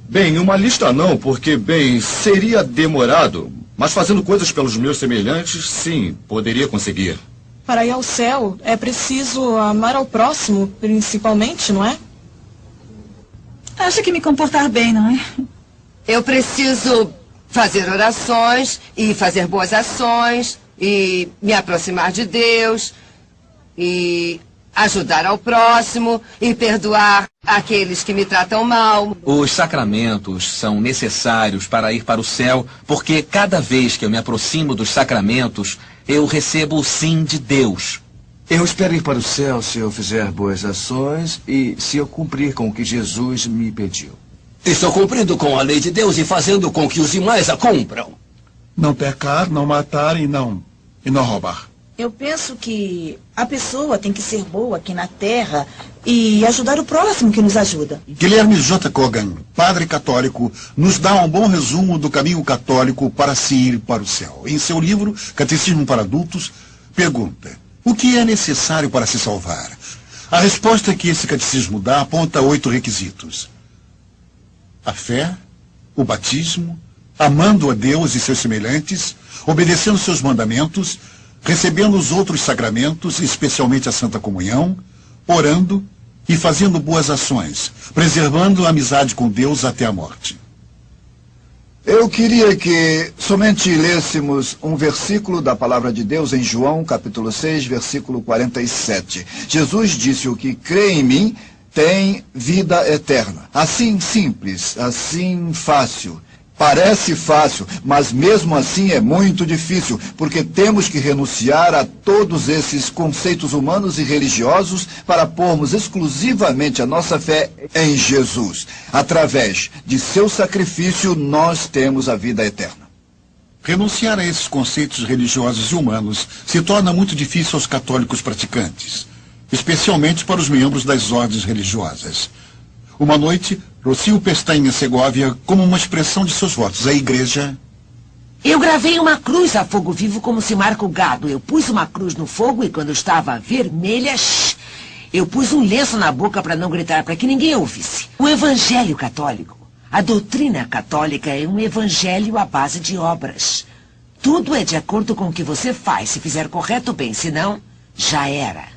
Bem, uma lista não, porque, bem, seria demorado. Mas fazendo coisas pelos meus semelhantes, sim, poderia conseguir. Para ir ao céu, é preciso amar ao próximo, principalmente, não é? Acho que me comportar bem, não é? Eu preciso fazer orações e fazer boas ações e me aproximar de Deus e ajudar ao próximo e perdoar aqueles que me tratam mal. Os sacramentos são necessários para ir para o céu, porque cada vez que eu me aproximo dos sacramentos, eu recebo o sim de Deus. Eu espero ir para o céu se eu fizer boas ações e se eu cumprir com o que Jesus me pediu. Estou cumprindo com a lei de Deus e fazendo com que os demais a cumpram. Não pecar, não matar e não roubar. Eu penso que a pessoa tem que ser boa aqui na Terra e ajudar o próximo que nos ajuda. Guilherme J. Kogan, padre católico, nos dá um bom resumo do caminho católico para se ir para o céu. Em seu livro, Catecismo para Adultos, pergunta: o que é necessário para se salvar? A resposta que esse catecismo dá aponta 8 requisitos: a fé, o batismo, amando a Deus e seus semelhantes, obedecendo seus mandamentos, recebendo os outros sacramentos, especialmente a Santa Comunhão, orando e fazendo boas ações, preservando a amizade com Deus até a morte. Eu queria que somente lêssemos um versículo da palavra de Deus em João, capítulo 6, versículo 47. Jesus disse: o que crê em mim tem vida eterna. Assim simples, assim fácil. Parece fácil, mas mesmo assim é muito difícil, porque temos que renunciar a todos esses conceitos humanos e religiosos para pormos exclusivamente a nossa fé em Jesus. Através de seu sacrifício, nós temos a vida eterna. Renunciar a esses conceitos religiosos e humanos se torna muito difícil aos católicos praticantes, especialmente para os membros das ordens religiosas. Uma noite, Rocio Pestaña Segovia, como uma expressão de seus votos à igreja... Eu gravei uma cruz a fogo vivo como se marca o gado. Eu pus uma cruz no fogo e quando estava vermelha, eu pus um lenço na boca para não gritar, para que ninguém ouvisse. O evangelho católico, a doutrina católica é um evangelho à base de obras. Tudo é de acordo com o que você faz. Se fizer correto, bem, se não, já era.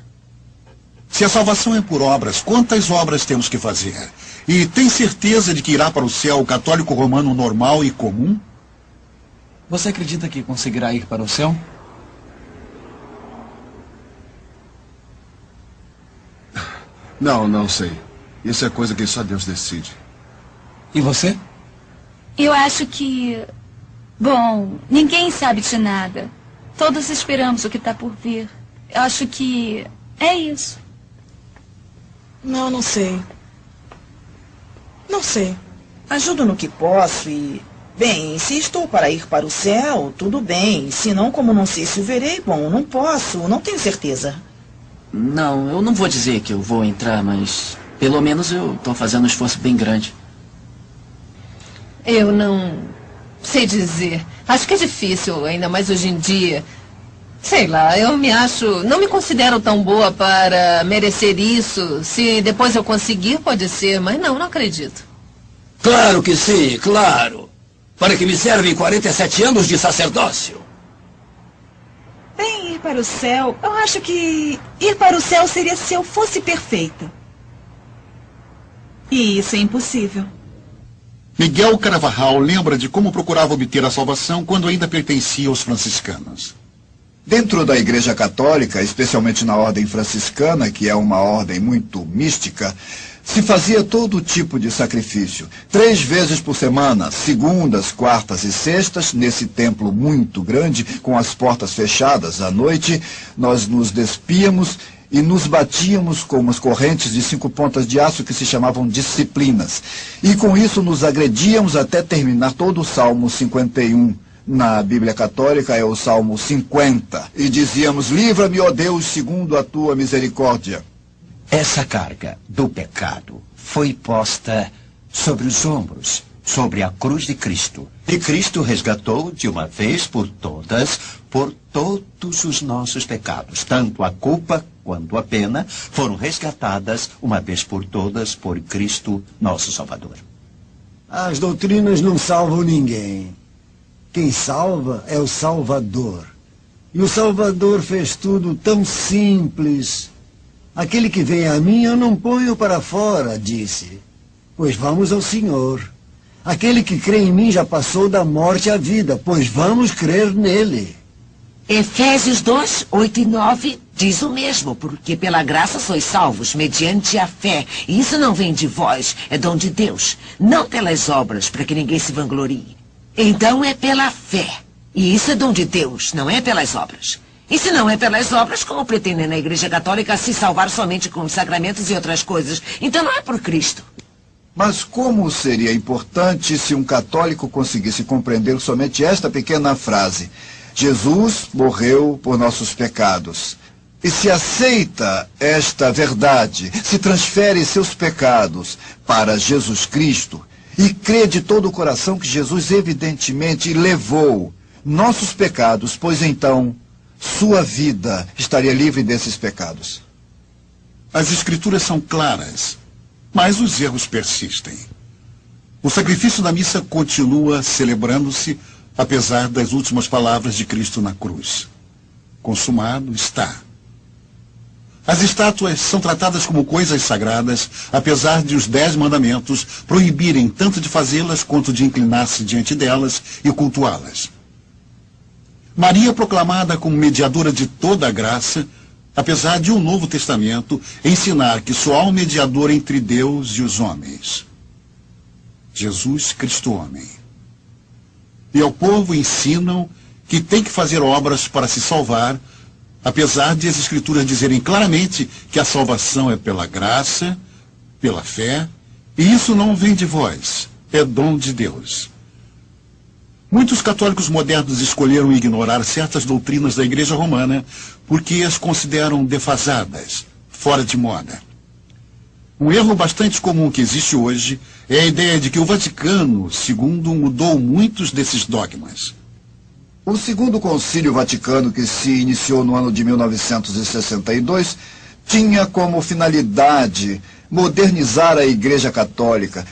Se a salvação é por obras, quantas obras temos que fazer? E tem certeza de que irá para o céu o católico romano normal e comum? Você acredita que conseguirá ir para o céu? Não sei. Isso é coisa que só Deus decide. E você? Eu acho que... Bom, ninguém sabe de nada. Todos esperamos o que está por vir. Eu acho que é isso. Não sei. Não sei. Ajudo no que posso e... Bem, se estou para ir para o céu, tudo bem. Se não, como não sei se o verei, bom, não posso, não tenho certeza. Não, eu não vou dizer que eu vou entrar, mas... Pelo menos eu estou fazendo um esforço bem grande. Eu não sei dizer. Acho que é difícil, ainda mais hoje em dia. Sei lá, eu me acho... Não me considero tão boa para merecer isso. Se depois eu conseguir, pode ser, mas não acredito. Claro que sim, claro. Para que me servem 47 anos de sacerdócio. Bem, ir para o céu... Eu acho que ir para o céu seria se eu fosse perfeita. E isso é impossível. Miguel Carvajal lembra de como procurava obter a salvação quando ainda pertencia aos franciscanos. Dentro da Igreja Católica, especialmente na ordem franciscana, que é uma ordem muito mística, se fazia todo tipo de sacrifício. 3 vezes por semana, segundas, quartas e sextas, nesse templo muito grande, com as portas fechadas à noite, nós nos despíamos e nos batíamos com umas correntes de 5 pontas de aço que se chamavam disciplinas. E com isso nos agredíamos até terminar todo o Salmo 51. Na Bíblia Católica é o Salmo 50. E dizíamos: livra-me, ó Deus, segundo a tua misericórdia. Essa carga do pecado foi posta sobre os ombros sobre a cruz de Cristo. E Cristo resgatou de uma vez por todas, por todos os nossos pecados. Tanto a culpa quanto a pena foram resgatadas uma vez por todas por Cristo, nosso Salvador. As doutrinas não salvam ninguém. Quem salva é o Salvador. E o Salvador fez tudo tão simples. Aquele que vem a mim eu não ponho para fora, disse. Pois vamos ao Senhor. Aquele que crê em mim já passou da morte à vida, pois vamos crer nele. Efésios 2, 8 e 9 diz o mesmo, porque pela graça sois salvos, mediante a fé. E isso não vem de vós, é dom de Deus, não pelas obras, para que ninguém se vanglorie. Então é pela fé. E isso é dom de Deus, não é pelas obras. E se não é pelas obras, como pretendem na Igreja Católica se salvar somente com os sacramentos e outras coisas? Então não é por Cristo. Mas como seria importante se um católico conseguisse compreender somente esta pequena frase: Jesus morreu por nossos pecados. E se aceita esta verdade, se transfere seus pecados para Jesus Cristo e crê de todo o coração que Jesus evidentemente levou nossos pecados, pois então sua vida estaria livre desses pecados. As Escrituras são claras, mas os erros persistem. O sacrifício da missa continua celebrando-se, apesar das últimas palavras de Cristo na cruz. Consumado está. As estátuas são tratadas como coisas sagradas, apesar de os 10 mandamentos proibirem tanto de fazê-las quanto de inclinar-se diante delas e cultuá-las. Maria, proclamada como mediadora de toda a graça, apesar de o Novo Testamento ensinar que só há um mediador entre Deus e os homens: Jesus Cristo homem. E ao povo ensinam que tem que fazer obras para se salvar, apesar de as Escrituras dizerem claramente que a salvação é pela graça, pela fé, e isso não vem de vós, é dom de Deus. Muitos católicos modernos escolheram ignorar certas doutrinas da Igreja Romana porque as consideram defasadas, fora de moda. Um erro bastante comum que existe hoje é a ideia de que o Vaticano II mudou muitos desses dogmas. O Segundo Concílio Vaticano, que se iniciou no ano de 1962, tinha como finalidade modernizar a Igreja Católica,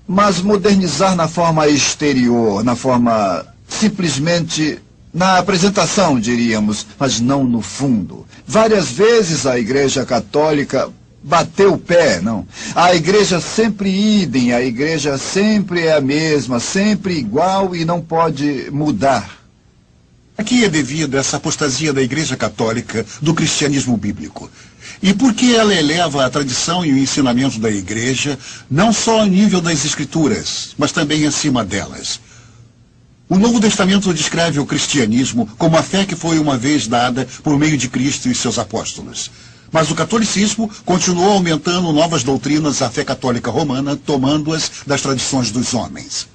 mas modernizar na forma exterior, na forma simplesmente na apresentação, diríamos, mas não no fundo. Várias vezes a Igreja Católica bateu o pé, não. A Igreja sempre idem, a Igreja sempre é a mesma, sempre igual e não pode mudar. Aqui é devido a essa apostasia da Igreja Católica do cristianismo bíblico. E porque ela eleva a tradição e o ensinamento da Igreja, não só ao nível das Escrituras, mas também acima delas. O Novo Testamento descreve o cristianismo como a fé que foi uma vez dada por meio de Cristo e seus apóstolos. Mas o catolicismo continuou aumentando novas doutrinas à fé católica romana, tomando-as das tradições dos homens.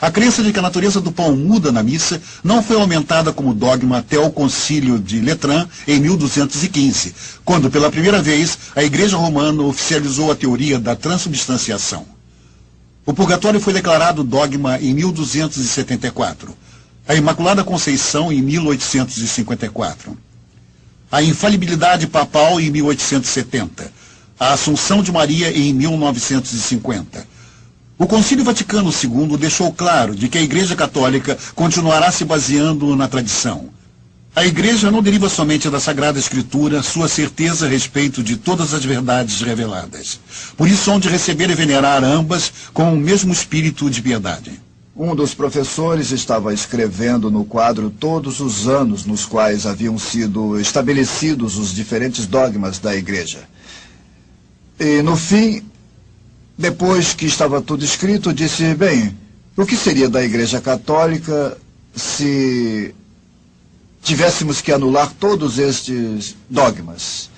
A crença de que a natureza do pão muda na missa não foi aumentada como dogma até o Concílio de Letrán em 1215, quando pela primeira vez a Igreja Romana oficializou a teoria da transubstanciação. O purgatório foi declarado dogma em 1274, a Imaculada Conceição em 1854, a infalibilidade papal em 1870, a Assunção de Maria em 1950. O Concílio Vaticano II deixou claro de que a Igreja Católica continuará se baseando na tradição. A Igreja não deriva somente da Sagrada Escritura sua certeza a respeito de todas as verdades reveladas. Por isso, hão de receber e venerar ambas com o mesmo espírito de piedade. Um dos professores estava escrevendo no quadro todos os anos nos quais haviam sido estabelecidos os diferentes dogmas da Igreja. E, no fim, depois que estava tudo escrito, disse: bem, o que seria da Igreja Católica se tivéssemos que anular todos estes dogmas?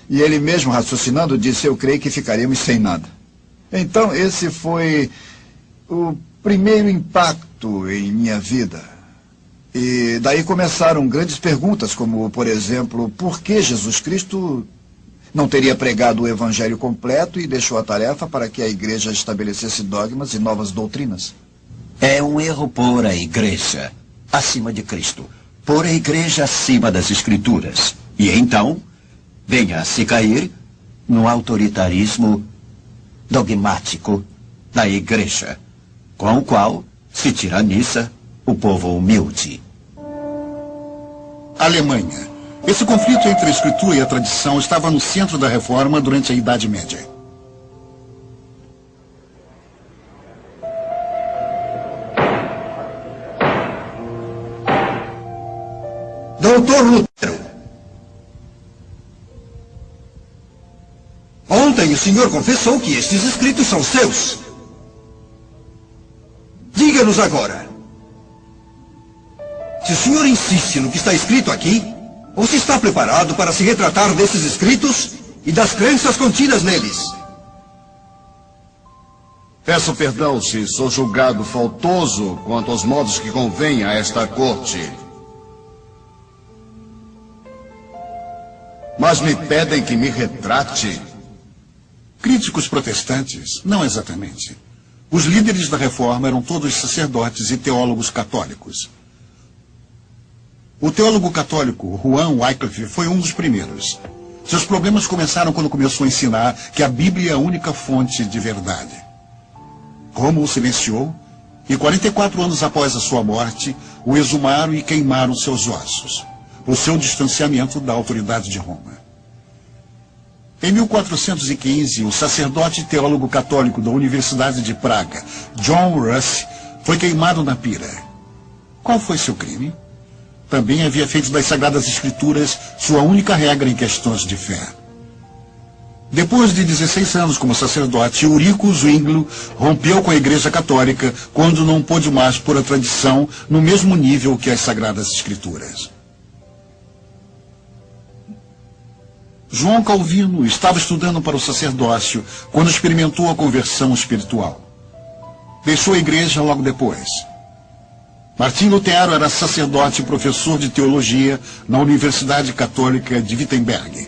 E ele mesmo, raciocinando, disse: eu creio que ficaríamos sem nada. Então, esse foi o primeiro impacto em minha vida. E daí começaram grandes perguntas, como, por exemplo, por que Jesus Cristo Não teria pregado o evangelho completo e deixou a tarefa para que a igreja estabelecesse dogmas e novas doutrinas. É um erro pôr a igreja acima de Cristo. Pôr a igreja acima das Escrituras. E então, venha a se cair no autoritarismo dogmático da igreja, com o qual se tiraniza o povo humilde. Alemanha. Esse conflito entre a escritura e a tradição estava no centro da reforma durante a Idade Média. Doutor Lutero, ontem o senhor confessou que estes escritos são seus. Diga-nos agora, se o senhor insiste no que está escrito aqui, ou se está preparado para se retratar desses escritos e das crenças contidas neles. Peço perdão se sou julgado faltoso quanto aos modos que convém a esta corte. Mas me pedem que me retrate. Críticos protestantes? Não exatamente. Os líderes da reforma eram todos sacerdotes e teólogos católicos. O teólogo católico Juan Wycliffe foi um dos primeiros. Seus problemas começaram quando começou a ensinar que a Bíblia é a única fonte de verdade. Roma o silenciou e 44 anos após a sua morte, o exumaram e queimaram seus ossos, por seu distanciamento da autoridade de Roma. Em 1415, o sacerdote e teólogo católico da Universidade de Praga, John Russ, foi queimado na pira. Qual foi seu crime? Também havia feito das Sagradas Escrituras sua única regra em questões de fé. Depois de 16 anos como sacerdote, Eurico Zwinglio rompeu com a Igreja Católica quando não pôde mais pôr a tradição no mesmo nível que as Sagradas Escrituras. João Calvino estava estudando para o sacerdócio quando experimentou a conversão espiritual. Deixou a igreja logo depois. Martim Lutero era sacerdote e professor de teologia na Universidade Católica de Wittenberg.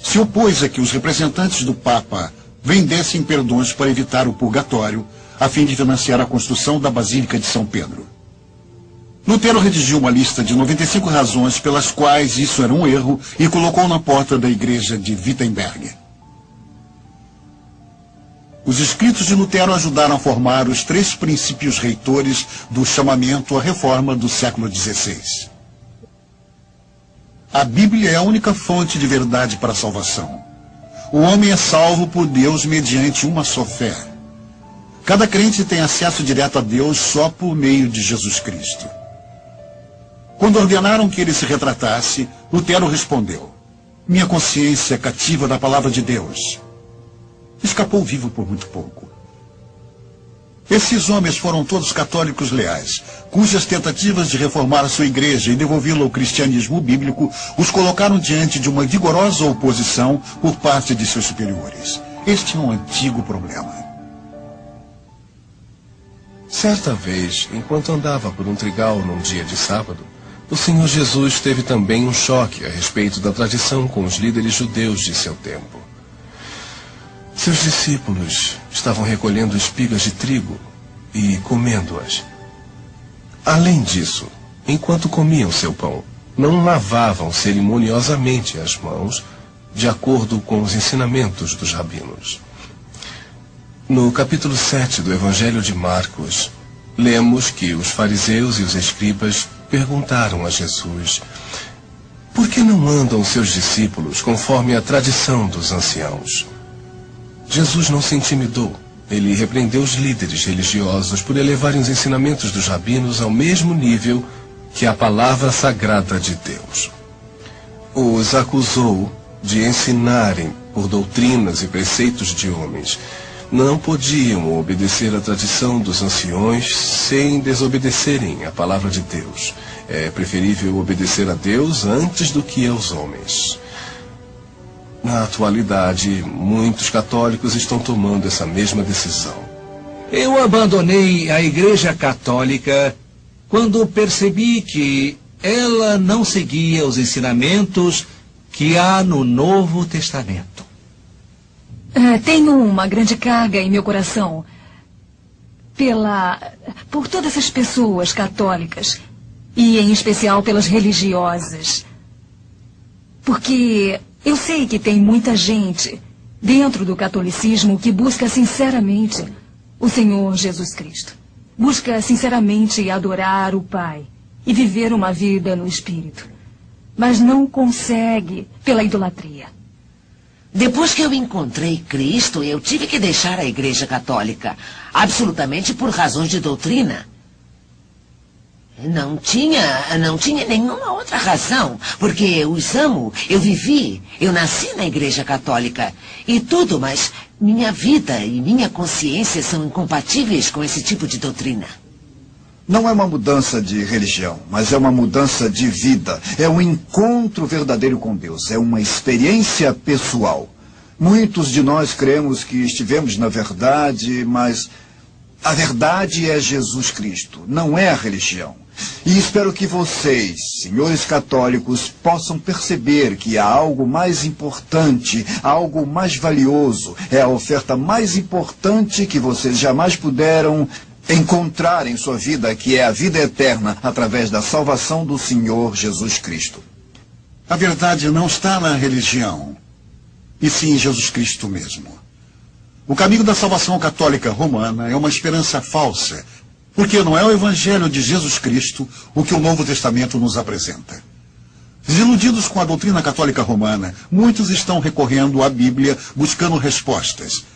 Se opôs a que os representantes do Papa vendessem perdões para evitar o purgatório, a fim de financiar a construção da Basílica de São Pedro. Lutero redigiu uma lista de 95 razões pelas quais isso era um erro e colocou na porta da igreja de Wittenberg. Os escritos de Lutero ajudaram a formar os 3 princípios reitores do chamamento à reforma do século XVI. A Bíblia é a única fonte de verdade para a salvação. O homem é salvo por Deus mediante uma só fé. Cada crente tem acesso direto a Deus só por meio de Jesus Cristo. Quando ordenaram que ele se retratasse, Lutero respondeu: minha consciência é cativa da palavra de Deus. Escapou vivo por muito pouco. Esses homens foram todos católicos leais, cujas tentativas de reformar a sua igreja e devolvê-la ao cristianismo bíblico os colocaram diante de uma vigorosa oposição por parte de seus superiores. Este é um antigo problema. Certa vez, enquanto andava por um trigal num dia de sábado, o Senhor Jesus teve também um choque a respeito da tradição com os líderes judeus de seu tempo. Seus discípulos estavam recolhendo espigas de trigo e comendo-as. Além disso, enquanto comiam seu pão, não lavavam cerimoniosamente as mãos, de acordo com os ensinamentos dos rabinos. No capítulo 7 do Evangelho de Marcos, lemos que os fariseus e os escribas perguntaram a Jesus: por que não andam seus discípulos conforme a tradição dos anciãos? Jesus não se intimidou. Ele repreendeu os líderes religiosos por elevarem os ensinamentos dos rabinos ao mesmo nível que a palavra sagrada de Deus. Os acusou de ensinarem por doutrinas e preceitos de homens. Não podiam obedecer à tradição dos anciões sem desobedecerem à palavra de Deus. É preferível obedecer a Deus antes do que aos homens. Na atualidade, muitos católicos estão tomando essa mesma decisão. Eu abandonei a Igreja Católica quando percebi que ela não seguia os ensinamentos que há no Novo Testamento. Tenho uma grande carga em meu coração por todas as pessoas católicas e em especial pelas religiosas. Porque eu sei que tem muita gente dentro do catolicismo que busca sinceramente o Senhor Jesus Cristo. Busca sinceramente adorar o Pai e viver uma vida no Espírito. Mas não consegue pela idolatria. Depois que eu encontrei Cristo, eu tive que deixar a Igreja Católica, absolutamente por razões de doutrina. Não tinha nenhuma outra razão, porque eu os amo, eu vivi, eu nasci na Igreja Católica e tudo, mas minha vida e minha consciência são incompatíveis com esse tipo de doutrina. Não é uma mudança de religião, mas é uma mudança de vida. É um encontro verdadeiro com Deus. É uma experiência pessoal. Muitos de nós cremos que estivemos na verdade, mas a verdade é Jesus Cristo, não é a religião. E espero que vocês, senhores católicos, possam perceber que há algo mais importante, algo mais valioso. É a oferta mais importante que vocês jamais puderam encontrar em sua vida, que é a vida eterna, através da salvação do Senhor Jesus Cristo. A verdade não está na religião, e sim em Jesus Cristo mesmo. O caminho da salvação católica romana é uma esperança falsa, porque não é o Evangelho de Jesus Cristo o que o Novo Testamento nos apresenta. Desiludidos com a doutrina católica romana, muitos estão recorrendo à Bíblia buscando respostas.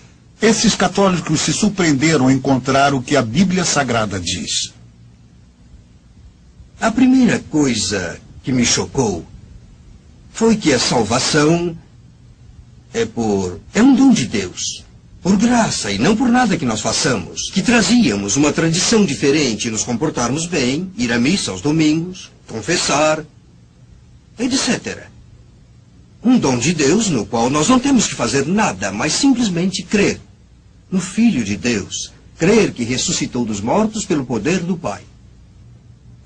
Esses católicos se surpreenderam ao encontrar o que a Bíblia Sagrada diz. A primeira coisa que me chocou foi que a salvação é um dom de Deus, por graça e não por nada que nós façamos, que trazíamos uma tradição diferente, nos comportarmos bem, ir à missa aos domingos, confessar, etc. Um dom de Deus no qual nós não temos que fazer nada, mas simplesmente crer no Filho de Deus, crer que ressuscitou dos mortos pelo poder do Pai.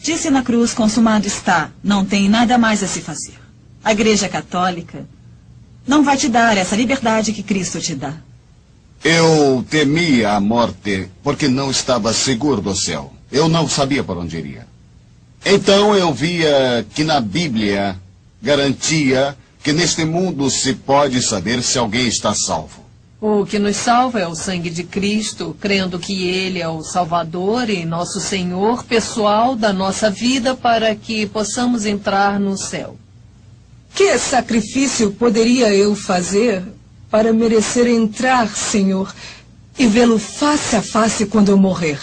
Disse na cruz, consumado está, não tem nada mais a se fazer. A Igreja Católica não vai te dar essa liberdade que Cristo te dá. Eu temia a morte porque não estava seguro do céu. Eu não sabia para onde iria. Então eu via que na Bíblia garantia que neste mundo se pode saber se alguém está salvo. O que nos salva é o sangue de Cristo, crendo que Ele é o Salvador e nosso Senhor pessoal da nossa vida para que possamos entrar no céu. Que sacrifício poderia eu fazer para merecer entrar, Senhor, e vê-lo face a face quando eu morrer?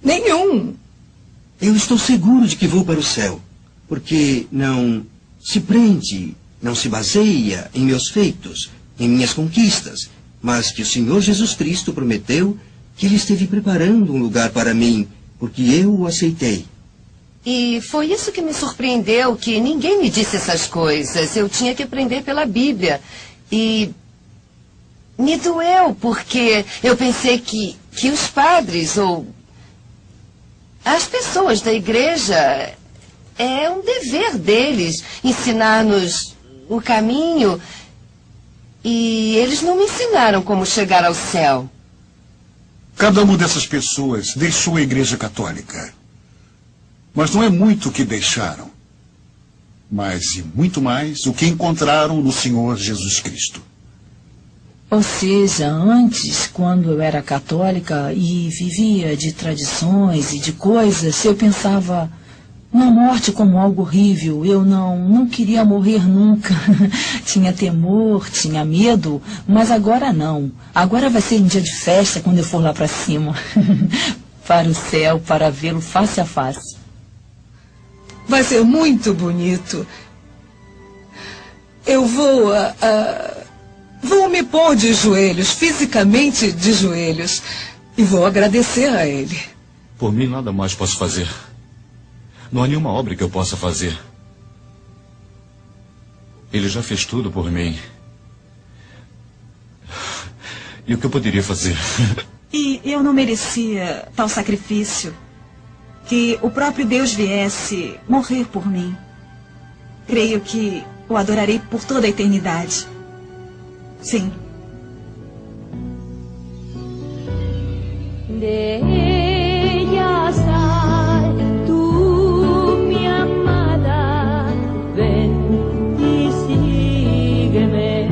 Nenhum. Eu estou seguro de que vou para o céu, porque não se prende, não se baseia em meus feitos, em minhas conquistas, mas que o Senhor Jesus Cristo prometeu que Ele esteve preparando um lugar para mim, porque eu o aceitei. E foi isso que me surpreendeu, que ninguém me disse essas coisas. Eu tinha que aprender pela Bíblia. E me doeu, porque eu pensei que os padres ou as pessoas da igreja, é um dever deles ensinar-nos o caminho. E eles não me ensinaram como chegar ao céu. Cada uma dessas pessoas deixou a Igreja Católica. Mas não é muito o que deixaram, mas e muito mais o que encontraram no Senhor Jesus Cristo. Ou seja, antes, quando eu era católica e vivia de tradições e de coisas, eu pensava na morte como algo horrível. Eu não queria morrer nunca. Tinha temor, tinha medo, mas agora não. Agora vai ser um dia de festa quando eu for lá para cima. Para o céu, para vê-lo face a face. Vai ser muito bonito. Eu vou me pôr de joelhos, fisicamente de joelhos, e vou agradecer a Ele. Por mim, nada mais posso fazer. Não há nenhuma obra que eu possa fazer. Ele já fez tudo por mim. E o que eu poderia fazer? E eu não merecia tal sacrifício. Que o próprio Deus viesse morrer por mim. Creio que o adorarei por toda a eternidade. Sim. De ella sal, tú mi amada, ven y sígueme.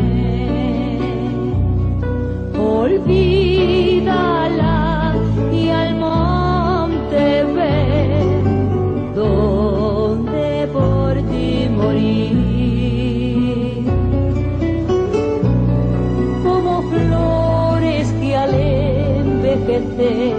Olvídala y al monte ven, donde por ti morí. Como flores que al envejecer